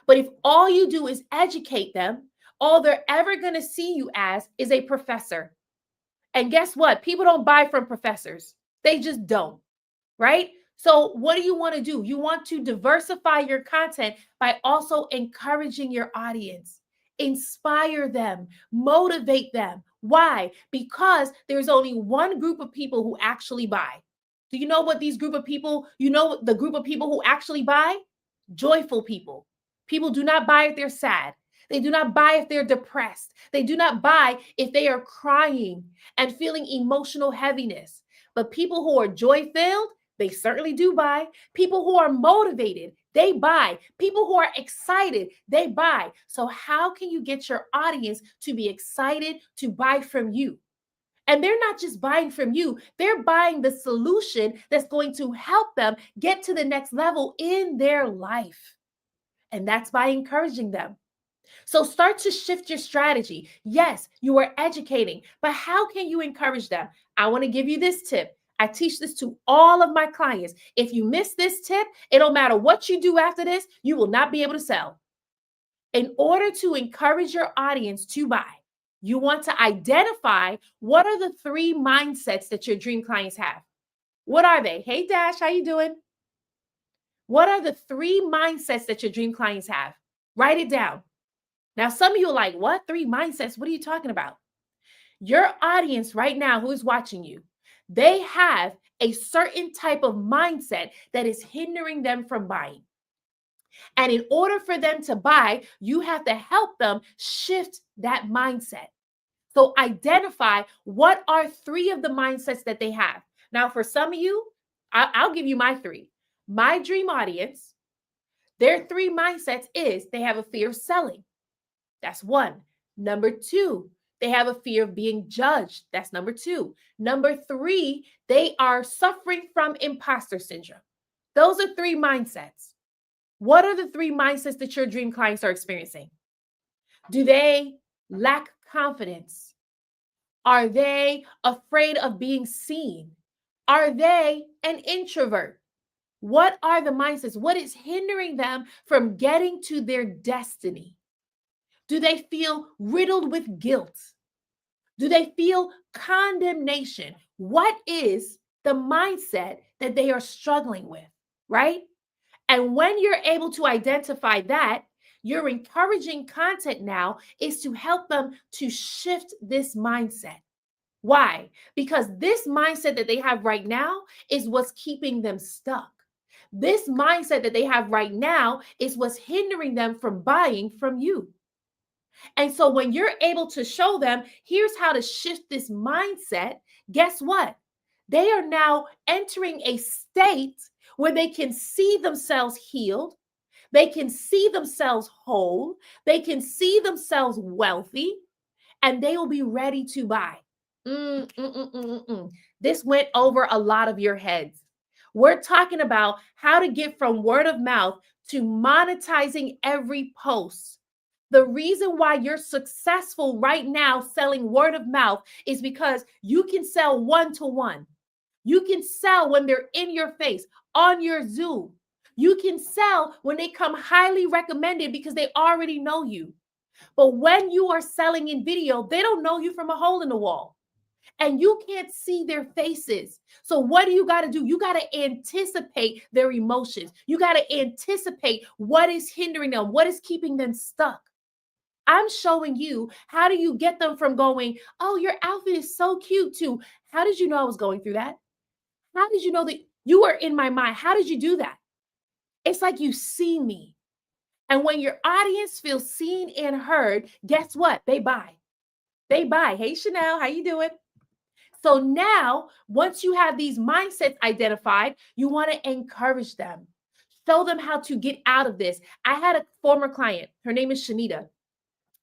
But if all you do is educate them, all they're ever going to see you as is a professor. And guess what? People don't buy from professors. They just don't, right? So, what do you want to do? You want to diversify your content by also encouraging your audience, inspire them, motivate them. Why? Because there's only one group of people who actually buy. Do you know what these group of people, you know the group of people who actually buy? Joyful people. People do not buy if they're sad. They do not buy if they're depressed. They do not buy if they are crying and feeling emotional heaviness. But people who are joy filled, they certainly do buy. People who are motivated, they buy. People who are excited, they buy. So, how can you get your audience to be excited to buy from you? And they're not just buying from you, they're buying the solution that's going to help them get to the next level in their life. And that's by encouraging them. So start to shift your strategy. Yes, you are educating, but how can you encourage them? I want to give you this tip. I teach this to all of my clients. If you miss this tip, it don't matter what you do after this, you will not be able to sell. In order to encourage your audience to buy, you want to identify what are the three mindsets that your dream clients have. What are they? Hey Dash, how you doing? What are the three mindsets that your dream clients have? Write it down. Now, some of you are like, what? Three mindsets? What are you talking about? Your audience right now who is watching you, they have a certain type of mindset that is hindering them from buying. And in order for them to buy, you have to help them shift that mindset. So identify what are three of the mindsets that they have. Now, for some of you, I'll give you my three. My dream audience, their three mindsets is they have a fear of selling. That's one. Number two, they have a fear of being judged. That's number two. Number three, they are suffering from imposter syndrome. Those are three mindsets. What are the three mindsets that your dream clients are experiencing? Do they lack confidence? Are they afraid of being seen? Are they an introvert? What are the mindsets? What is hindering them from getting to their destiny? Do they feel riddled with guilt? Do they feel condemnation? What is the mindset that they are struggling with, right? And when you're able to identify that, your encouraging content now is to help them to shift this mindset. Why? Because this mindset that they have right now is what's keeping them stuck. This mindset that they have right now is what's hindering them from buying from you. And so when you're able to show them, here's how to shift this mindset, guess what? They are now entering a state where they can see themselves healed, they can see themselves whole, they can see themselves wealthy, and they will be ready to buy. This went over a lot of your heads. We're talking about how to get from word of mouth to monetizing every post. The reason why you're successful right now selling word of mouth is because you can sell one to one. You can sell when they're in your face, on your Zoom. You can sell when they come highly recommended because they already know you. But when you are selling in video, they don't know you from a hole in the wall. And you can't see their faces. So what do? You got to anticipate their emotions. You got to anticipate what is hindering them, what is keeping them stuck. I'm showing you how do you get them from going, oh, your outfit is so cute, to how did you know I was going through that? How did you know that you were in my mind? How did you do that? It's like you see me. And when your audience feels seen and heard, guess what? They buy. They buy. Hey, Chanel, how you doing? So now, once you have these mindsets identified, you want to encourage them. Show them how to get out of this. I had a former client. Her name is Shanita.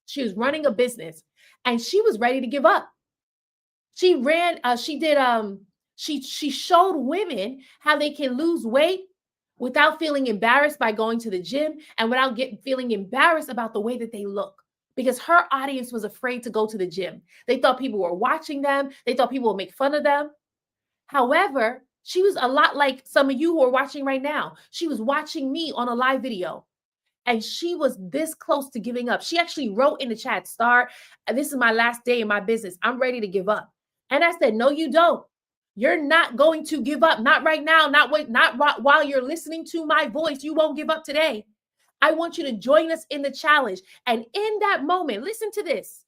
She was running a business and she was ready to give up. She showed women how they can lose weight without feeling embarrassed by going to the gym and without feeling embarrassed about the way that they look. Because her audience was afraid to go to the gym. They thought people were watching them. They thought people would make fun of them. However, she was a lot like some of you who are watching right now. She was watching me on a live video. And she was this close to giving up. She actually wrote in the chat, Star, this is my last day in my business. I'm ready to give up. And I said, no, you don't. You're not going to give up. Not right now. Not while you're listening to my voice. You won't give up today. I want you to join us in the challenge. And in that moment, listen to this.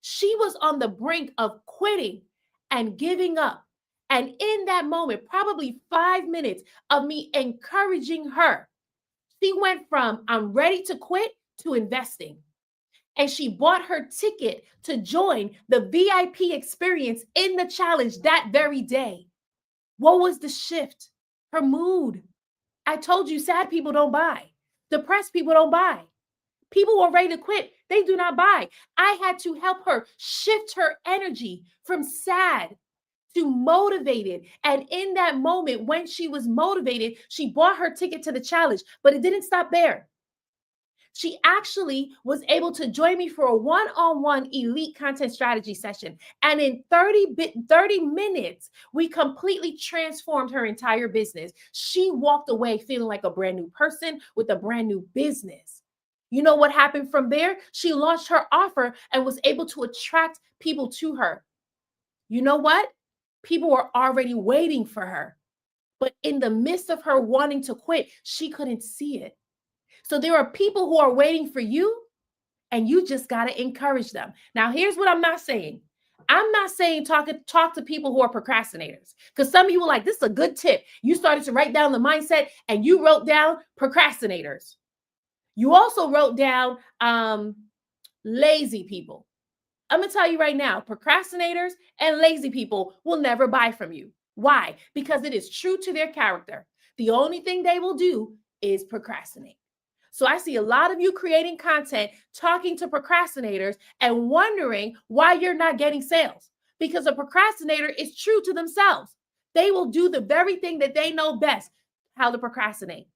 She was on the brink of quitting and giving up. And in that moment, probably 5 minutes of me encouraging her, she went from I'm ready to quit to investing. And she bought her ticket to join the VIP experience in the challenge that very day. What was the shift? Her mood. I told you, sad people don't buy. Depressed people don't buy. People who are ready to quit, they do not buy. I had to help her shift her energy from sad to motivated. And in that moment, when she was motivated, she bought her ticket to the challenge, but it didn't stop there. She actually was able to join me for a one-on-one elite content strategy session. And in 30 minutes, we completely transformed her entire business. She walked away feeling like a brand new person with a brand new business. You know what happened from there? She launched her offer and was able to attract people to her. You know what? People were already waiting for her. But in the midst of her wanting to quit, she couldn't see it. So there are people who are waiting for you, and you just got to encourage them. Now, here's what I'm not saying. I'm not saying talk to people who are procrastinators, because some of you were like, this is a good tip. You started to write down the mindset and you wrote down procrastinators. You also wrote down lazy people. I'm going to tell you right now, procrastinators and lazy people will never buy from you. Why? Because it is true to their character. The only thing they will do is procrastinate. So I see a lot of you creating content, talking to procrastinators and wondering why you're not getting sales, because a procrastinator is true to themselves. They will do the very thing that they know best, how to procrastinate.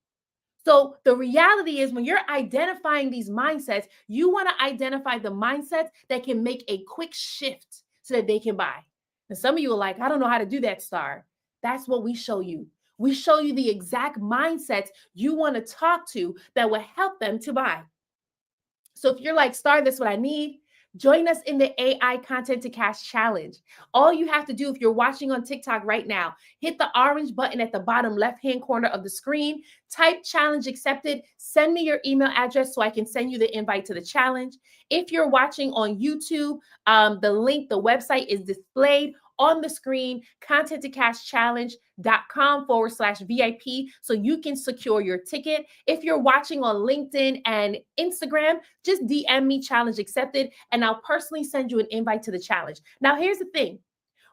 So the reality is, when you're identifying these mindsets, you want to identify the mindsets that can make a quick shift so that they can buy. And some of you are like, I don't know how to do that, Star. That's what we show you. We show you the exact mindsets you want to talk to that will help them to buy. So if you're like, Star, that's what I need, join us in the AI Content to Cash Challenge. All you have to do, if you're watching on TikTok right now, hit the orange button at the bottom left-hand corner of the screen, type challenge accepted, send me your email address so I can send you the invite to the challenge. If you're watching on YouTube, the link, the website is displayed on the screen, contenttocashchallenge.com/VIP, so you can secure your ticket. If you're watching on LinkedIn and Instagram, just DM me challenge accepted, and I'll personally send you an invite to the challenge. Now, here's the thing.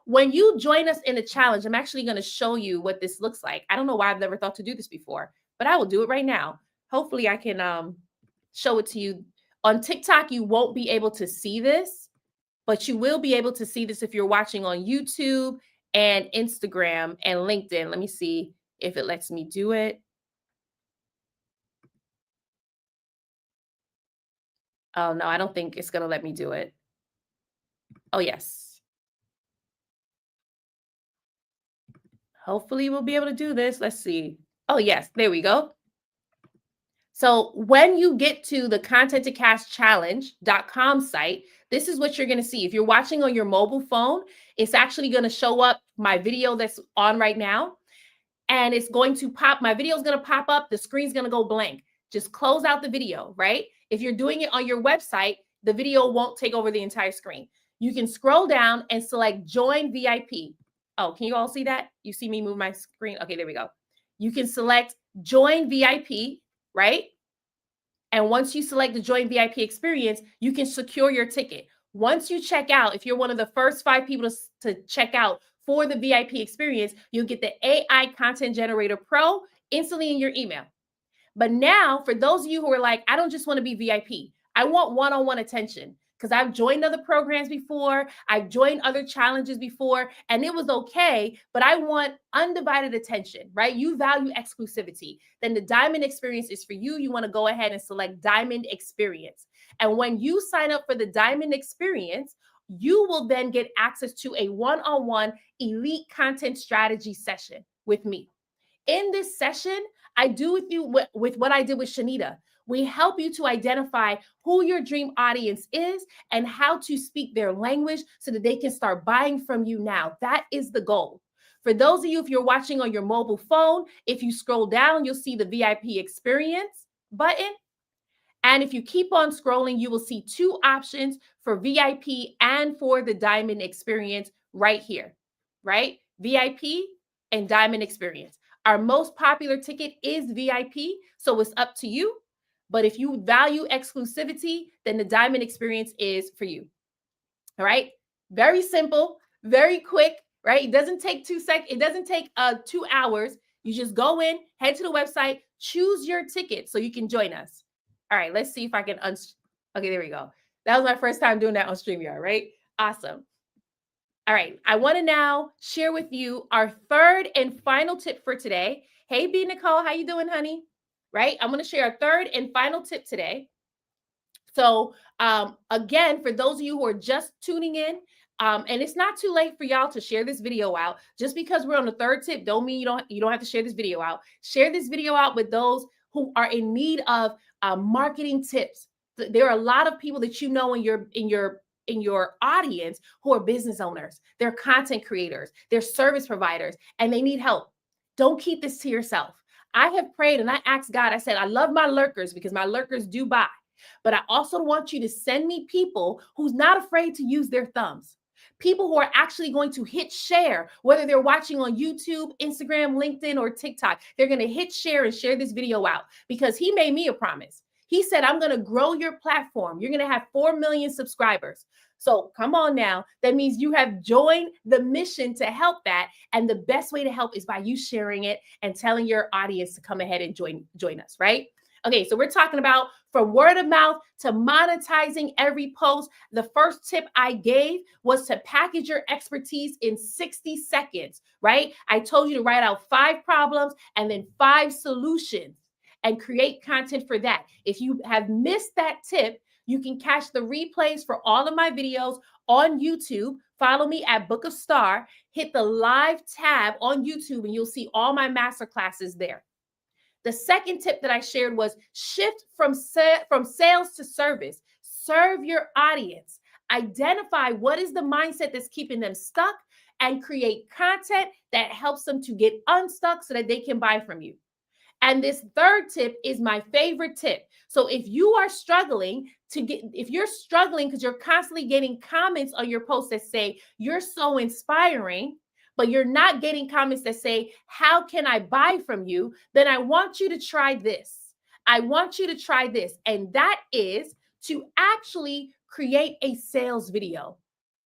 When you join us in the challenge, I'm actually going to show you what this looks like. I don't know why I've never thought to do this before, but I will do it right now. Hopefully I can show it to you. On TikTok, you won't be able to see this, but you will be able to see this if you're watching on YouTube and Instagram and LinkedIn. Let me see if it lets me do it. Oh, no, I don't think it's going to let me do it. Oh, yes. Hopefully we'll be able to do this. Let's see. Oh, yes, there we go. So when you get to the contenttocashchallenge.com site, this is what you're going to see. If you're watching on your mobile phone, it's actually going to show up my video that's on right now. And it's going to pop, my video is going to pop up. The screen's going to go blank. Just close out the video, right? If you're doing it on your website, the video won't take over the entire screen. You can scroll down and select join VIP. Oh, can you all see that? You see me move my screen? Okay, there we go. You can select join VIP, right? And once you select the join VIP experience, you can secure your ticket. Once you check out, if you're one of the first 5 people to check out for the VIP experience, you'll get the AI Content Generator Pro instantly in your email. But now, for those of you who are like, I don't just want to be VIP, I want one-on-one attention, because I've joined other programs before, I've joined other challenges before, and it was okay, but I want undivided attention, right? You value exclusivity. Then the Diamond Experience is for you. You want to go ahead and select Diamond Experience. And when you sign up for the Diamond Experience, you will then get access to a one-on-one elite content strategy session with me. In this session, I do with you with what I did with Shanita. We help you to identify who your dream audience is and how to speak their language so that they can start buying from you now. That is the goal. For those of you, if you're watching on your mobile phone, if you scroll down, you'll see the VIP experience button. And if you keep on scrolling, you will see two options for VIP and for the Diamond Experience right here, right? VIP and Diamond Experience. Our most popular ticket is VIP, so it's up to you. But if you value exclusivity, then the Diamond Experience is for you. All right? Very simple, very quick, right? It doesn't take 2 seconds. It doesn't take 2 hours. You just go in, head to the website, choose your ticket so you can join us. All right, let's see if I can okay, there we go. That was my first time doing that on StreamYard, right? Awesome. All right, I want to now share with you our third and final tip for today. Hey, B Nicole, how you doing, honey? Right? I'm going to share a third and final tip today. So again, for those of you who are just tuning in, and it's not too late for y'all to share this video out. Just because we're on the third tip, don't mean you don't have to share this video out. Share this video out with those who are in need of marketing tips. There are a lot of people that you know in your audience who are business owners, they're content creators, they're service providers, and they need help. Don't keep this to yourself. I have prayed and I asked God, I said, I love my lurkers because my lurkers do buy. But I also want you to send me people who's not afraid to use their thumbs. People who are actually going to hit share, whether they're watching on YouTube, Instagram, LinkedIn, or TikTok. They're going to hit share and share this video out because he made me a promise. He said, I'm going to grow your platform. You're going to have 4 million subscribers. So come on now. That means you have joined the mission to help that. And the best way to help is by you sharing it and telling your audience to come ahead and join us, right? Okay, so we're talking about from word of mouth to monetizing every post. The first tip I gave was to package your expertise in 60 seconds, right? I told you to write out 5 problems and then 5 solutions and create content for that. If you have missed that tip, you can catch the replays for all of my videos on YouTube. Follow me at Book of Star. Hit the live tab on YouTube and you'll see all my masterclasses there. The second tip that I shared was shift from sales to service. Serve your audience. Identify what is the mindset that's keeping them stuck and create content that helps them to get unstuck so that they can buy from you. And this third tip is my favorite tip. So if you're struggling because you're constantly getting comments on your posts that say, you're so inspiring, but you're not getting comments that say, how can I buy from you? Then I want you to try this. I want you to try this. And that is to actually create a sales video.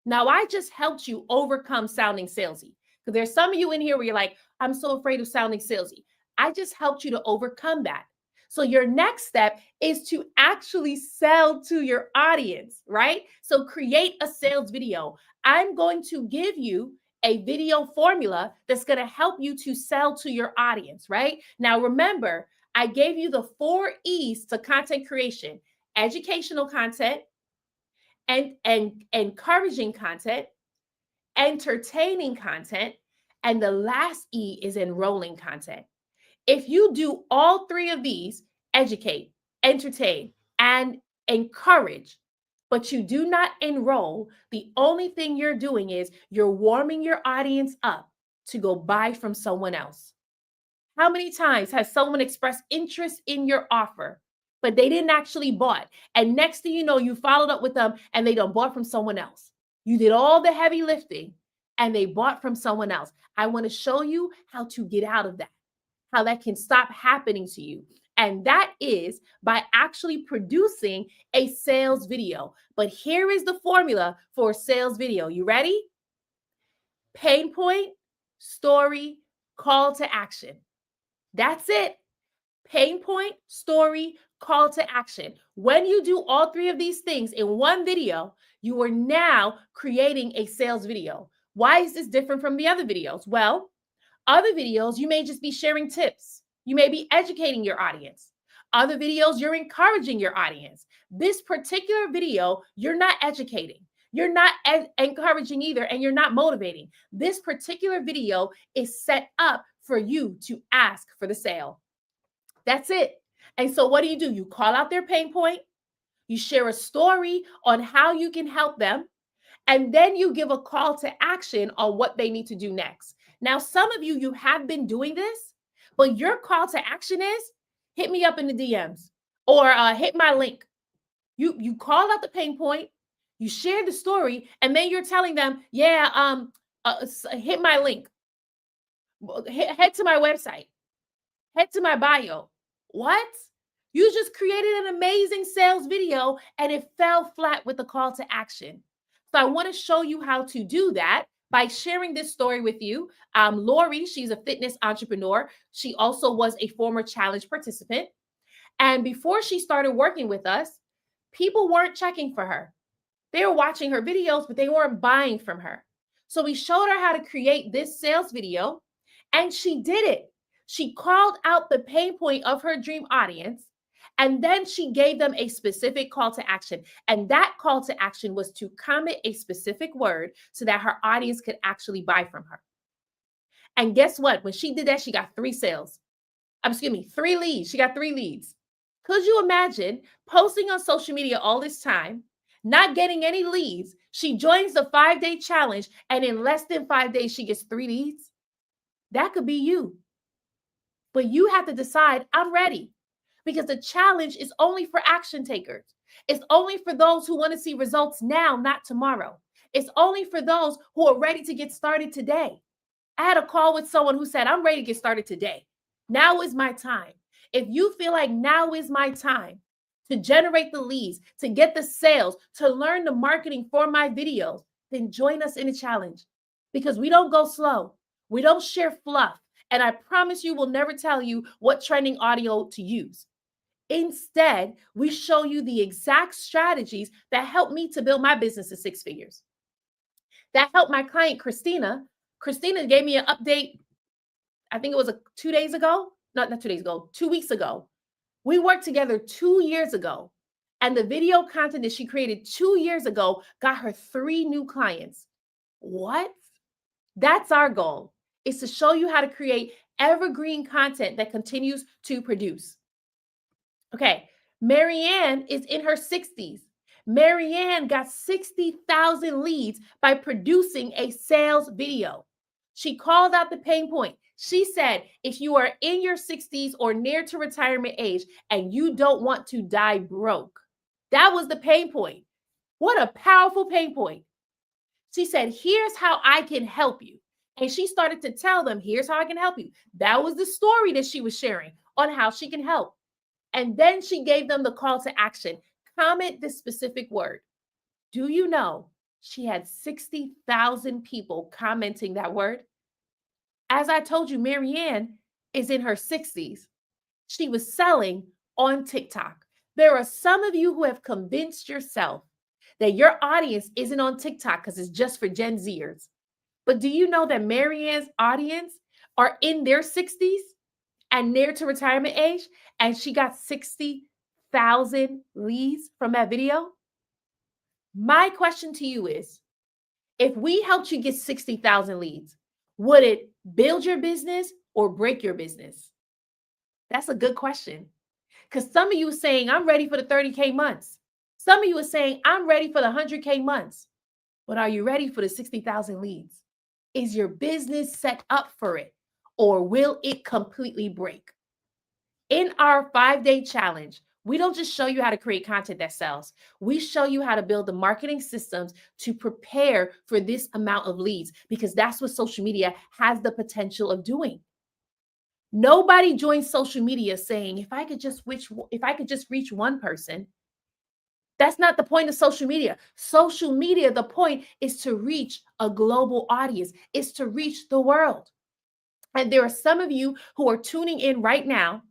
Now, I just helped you overcome sounding salesy. Because there's some of you in here where you're like, I'm so afraid of sounding salesy. I just helped you to overcome that. So your next step is to actually sell to your audience, right? So create a sales video. I'm going to give you a video formula that's going to help you to sell to your audience, right? Now, remember, I gave you the 4 E's to content creation: educational content, and encouraging content, entertaining content, and the last E is enrolling content. If you do all 3 of these, educate, entertain, and encourage, but you do not enroll, the only thing you're doing is you're warming your audience up to go buy from someone else. How many times has someone expressed interest in your offer, but they didn't actually bought? And next thing you know, you followed up with them and they done bought from someone else. You did all the heavy lifting and they bought from someone else. I want to show you how to get out of that, how that can stop happening to you. And that is by actually producing a sales video. But here is the formula for a sales video. You ready? Pain point, story, call to action. That's it. Pain point, story, call to action. When you do all 3 of these things in one video, you are now creating a sales video. Why is this different from the other videos? Well, other videos, you may just be sharing tips. You may be educating your audience. Other videos, you're encouraging your audience. This particular video, you're not educating. You're not encouraging either, and you're not motivating. This particular video is set up for you to ask for the sale. That's it. And so what do? You call out their pain point, you share a story on how you can help them, and then you give a call to action on what they need to do next. Now, some of you have been doing this, but your call to action is hit me up in the DMs or hit my link. You call out the pain point, you share the story, and then you're telling them, yeah, hit my link, head to my website, head to my bio. What? You just created an amazing sales video and it fell flat with the call to action. So I want to show you how to do that by sharing this story with you. Lori, she's a fitness entrepreneur. She also was a former challenge participant. And before she started working with us, people weren't checking for her. They were watching her videos, but they weren't buying from her. So we showed her how to create this sales video, and she did it. She called out the pain point of her dream audience, and then she gave them a specific call to action. And that call to action was to comment a specific word so that her audience could actually buy from her. And guess what? When she did that, she got 3 sales. Excuse me, 3 leads. She got 3 leads. Could you imagine posting on social media all this time, not getting any leads? She joins the 5-day challenge, and in less than 5 days, she gets 3 leads. That could be you. But you have to decide, I'm ready. Because the challenge is only for action takers. It's only for those who want to see results now, not tomorrow. It's only for those who are ready to get started today. I had a call with someone who said, I'm ready to get started today. Now is my time. If you feel like now is my time to generate the leads, to get the sales, to learn the marketing for my videos, then join us in a challenge, because we don't go slow. We don't share fluff. And I promise you, we'll never tell you what trending audio to use. Instead, we show you the exact strategies that helped me to build my business to 6 figures. That helped my client, Christina. Christina gave me an update. I think it was 2 days ago. Not 2 days ago, 2 weeks ago. We worked together 2 years ago. And the video content that she created 2 years ago got her 3 new clients. What? That's our goal, is to show you how to create evergreen content that continues to produce. Okay, Marianne is in her 60s. Marianne got 60,000 leads by producing a sales video. She called out the pain point. She said, if you are in your 60s or near to retirement age and you don't want to die broke, that was the pain point. What a powerful pain point. She said, here's how I can help you. And she started to tell them, here's how I can help you. That was the story that she was sharing on how she can help. And then she gave them the call to action. Comment this specific word. Do you know she had 60,000 people commenting that word? As I told you, Marianne is in her 60s. She was selling on TikTok. There are some of you who have convinced yourself that your audience isn't on TikTok because it's just for Gen Zers. But do you know that Marianne's audience are in their 60s and near to retirement age, and she got 60,000 leads from that video? My question to you is, if we helped you get 60,000 leads, would it build your business or break your business? That's a good question. Because some of you are saying, I'm ready for the 30K months. Some of you are saying, I'm ready for the 100K months. But are you ready for the 60,000 leads? Is your business set up for it, or will it completely break? In our 5-day challenge, we don't just show you how to create content that sells. We show you how to build the marketing systems to prepare for this amount of leads, because that's what social media has the potential of doing. Nobody joins social media saying, if I could just reach one person. That's not the point of social media. Social media, the point is to reach a global audience, is to reach the world. And there are some of you who are tuning in right now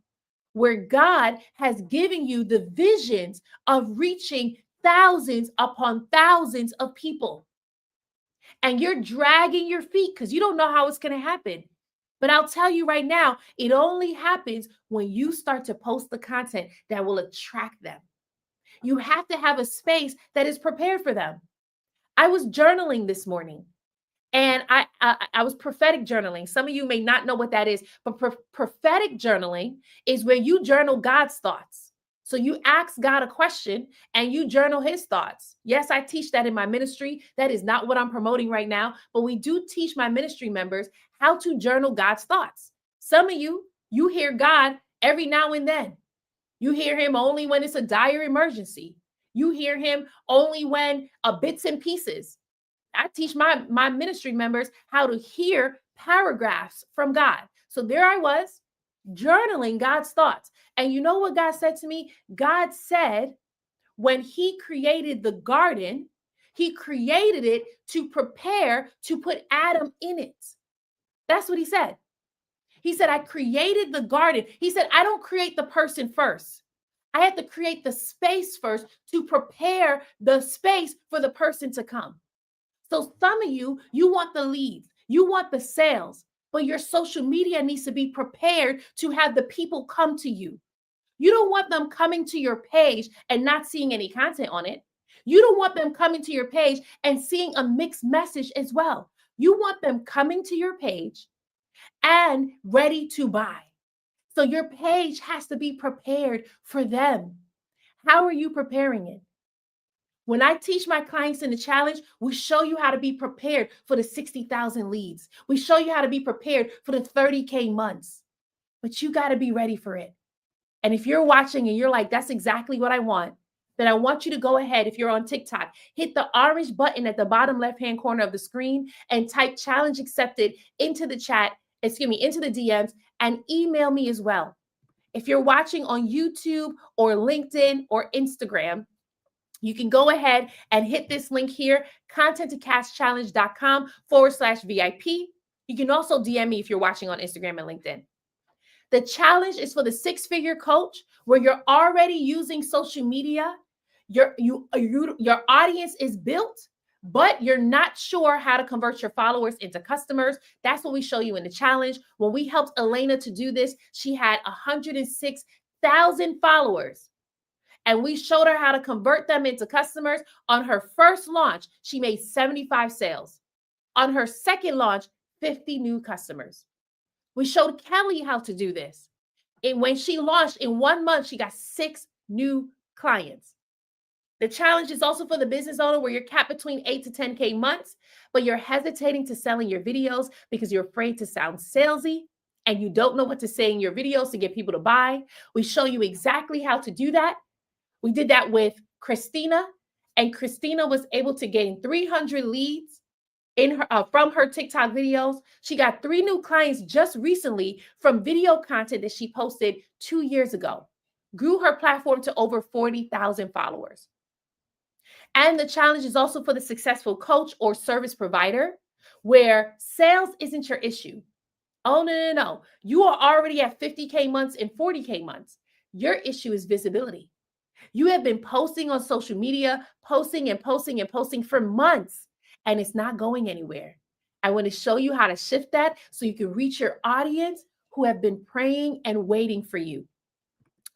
where God has given you the visions of reaching thousands upon thousands of people. And you're dragging your feet because you don't know how it's going to happen. But I'll tell you right now, it only happens when you start to post the content that will attract them. You have to have a space that is prepared for them. I was journaling this morning, And I was prophetic journaling. Some of you may not know what that is, but prophetic journaling is where you journal God's thoughts. So you ask God a question and you journal his thoughts. Yes, I teach that in my ministry. That is not what I'm promoting right now, but we do teach my ministry members how to journal God's thoughts. Some of you hear God every now and then. You hear him only when it's a dire emergency. You hear him only when bits and pieces. I teach my ministry members how to hear paragraphs from God. So there I was journaling God's thoughts. And you know what God said to me? God said when he created the garden, he created it to prepare to put Adam in it. That's what he said. He said, I created the garden. He said, I don't create the person first. I have to create the space first to prepare the space for the person to come. So some of you want the leads, you want the sales, but your social media needs to be prepared to have the people come to you. You don't want them coming to your page and not seeing any content on it. You don't want them coming to your page and seeing a mixed message as well. You want them coming to your page and ready to buy. So your page has to be prepared for them. How are you preparing it? When I teach my clients in the challenge, we show you how to be prepared for the 60,000 leads. We show you how to be prepared for the 30K months. But you got to be ready for it. And if you're watching and you're like, that's exactly what I want, then I want you to go ahead, if you're on TikTok, hit the orange button at the bottom left-hand corner of the screen and type challenge accepted into the chat, into the DMs, and email me as well. If you're watching on YouTube or LinkedIn or Instagram, you can go ahead and hit this link here, content-to-cash-challenge.com/VIP. You can also DM me if you're watching on Instagram and LinkedIn. The challenge is for the six-figure coach where you're already using social media. Your audience is built, but you're not sure how to convert your followers into customers. That's what we show you in the challenge. When we helped Elena to do this, she had 106,000 followers. And we showed her how to convert them into customers. On her first launch, she made 75 sales. On her second launch, 50 new customers. We showed Kelly how to do this. And when she launched in 1 month, she got 6 new clients. The challenge is also for the business owner where you're capped between 8 to 10K months, but you're hesitating to selling your videos because you're afraid to sound salesy and you don't know what to say in your videos to get people to buy. We show you exactly how to do that. We did that with Christina, and Christina was able to gain 300 leads in her from her TikTok videos. She got 3 new clients just recently from video content that she posted 2 years ago. Grew her platform to over 40,000 followers. And the challenge is also for the successful coach or service provider where sales isn't your issue. Oh, no. You are already at 50K months and 40K months. Your issue is visibility. You have been posting on social media, posting for months, and it's not going anywhere. I want to show you how to shift that so you can reach your audience who have been praying and waiting for you.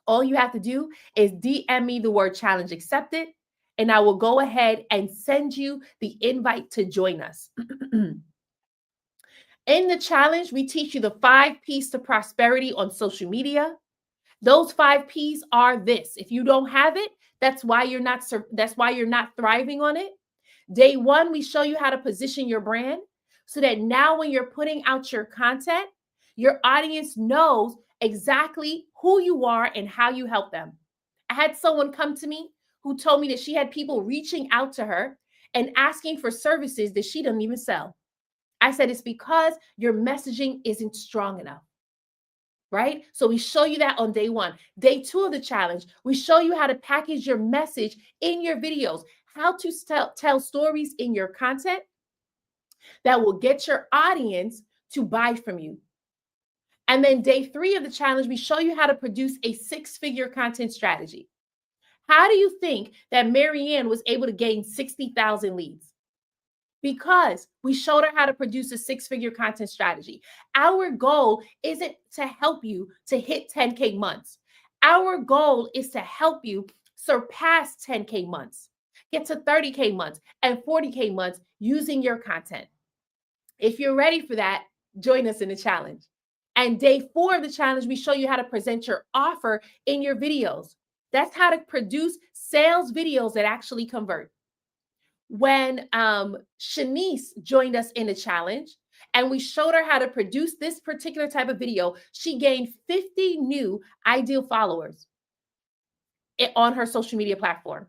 All you have to do is DM me the word challenge accepted, and I will go ahead and send you the invite to join us. In the challenge, we teach you the 5 P's to prosperity on social media. Those 5 P's are this. If you don't have it, that's why you're not thriving on it. Day 1, we show you how to position your brand so that now when you're putting out your content, your audience knows exactly who you are and how you help them. I had someone come to me who told me that she had people reaching out to her and asking for services that she doesn't even sell. I said, it's because your messaging isn't strong enough. Right? So we show you that on day 1. Day 2 of the challenge, we show you how to package your message in your videos, how to tell stories in your content that will get your audience to buy from you. And then day 3 of the challenge, we show you how to produce a 6-figure content strategy. How do you think that Marianne was able to gain 60,000 leads? Because we showed her how to produce a 6-figure content strategy. Our goal isn't to help you to hit 10K months. Our goal is to help you surpass 10K months, get to 30K months and 40K months using your content. If you're ready for that, join us in the challenge. And day 4 of the challenge, we show you how to present your offer in your videos. That's how to produce sales videos that actually convert. When Shanice joined us in the challenge and we showed her how to produce this particular type of video, she gained 50 new ideal followers on her social media platform.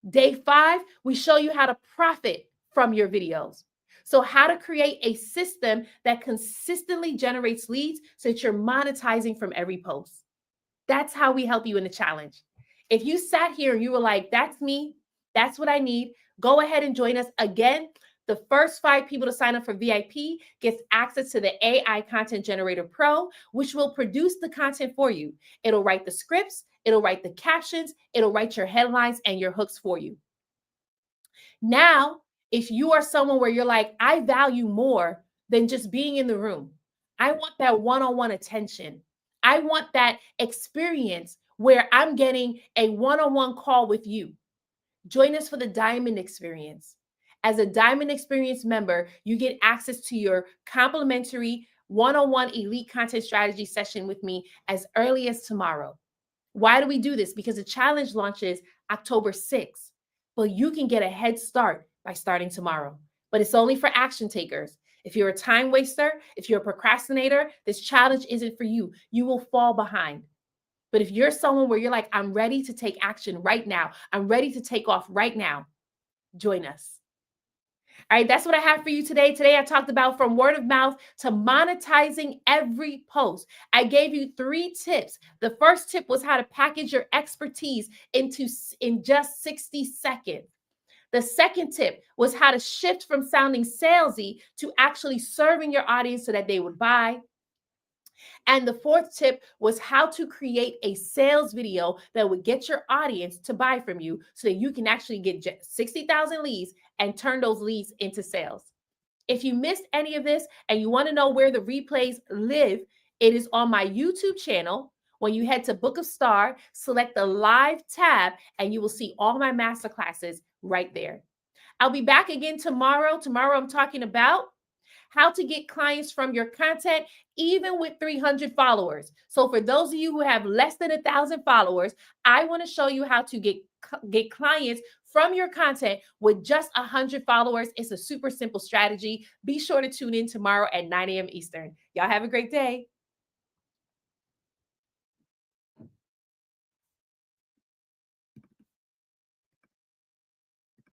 Day 5, we show you how to profit from your videos. So, how to create a system that consistently generates leads so that you're monetizing from every post. That's how we help you in the challenge. If you sat here and you were like, that's me, that's what I need, go ahead and join us. Again, the first 5 people to sign up for VIP gets access to the AI Content Generator Pro, which will produce the content for you. It'll write the scripts, it'll write the captions, it'll write your headlines and your hooks for you. Now, if you are someone where you're like, I value more than just being in the room, I want that one-on-one attention. I want that experience where I'm getting a one-on-one call with you. Join us for the Diamond Experience. As a Diamond Experience member, you get access to your complimentary one-on-one elite content strategy session with me as early as tomorrow. Why do we do this? Because the challenge launches October 6th, but you can get a head start by starting tomorrow. But it's only for action takers. If you're a time waster, if you're a procrastinator, this challenge isn't for you. You will fall behind. But if you're someone where you're like, I'm ready to take action right now, I'm ready to take off right now, join us. All right, that's what I have for you today. Today, I talked about from word of mouth to monetizing every post. I gave you 3 tips. The first tip was how to package your expertise in just 60 seconds. The second tip was how to shift from sounding salesy to actually serving your audience so that they would buy. And the fourth tip was how to create a sales video that would get your audience to buy from you so that you can actually get 60,000 leads and turn those leads into sales. If you missed any of this and you want to know where the replays live, it is on my YouTube channel. When you head to Book of Star, select the live tab and you will see all my masterclasses right there. I'll be back again tomorrow. Tomorrow I'm talking about how to get clients from your content, even with 300 followers. So for those of you who have less than 1,000 followers, I want to show you how to get clients from your content with just 100 followers. It's a super simple strategy. Be sure to tune in tomorrow at 9 a.m. Eastern. Y'all have a great day.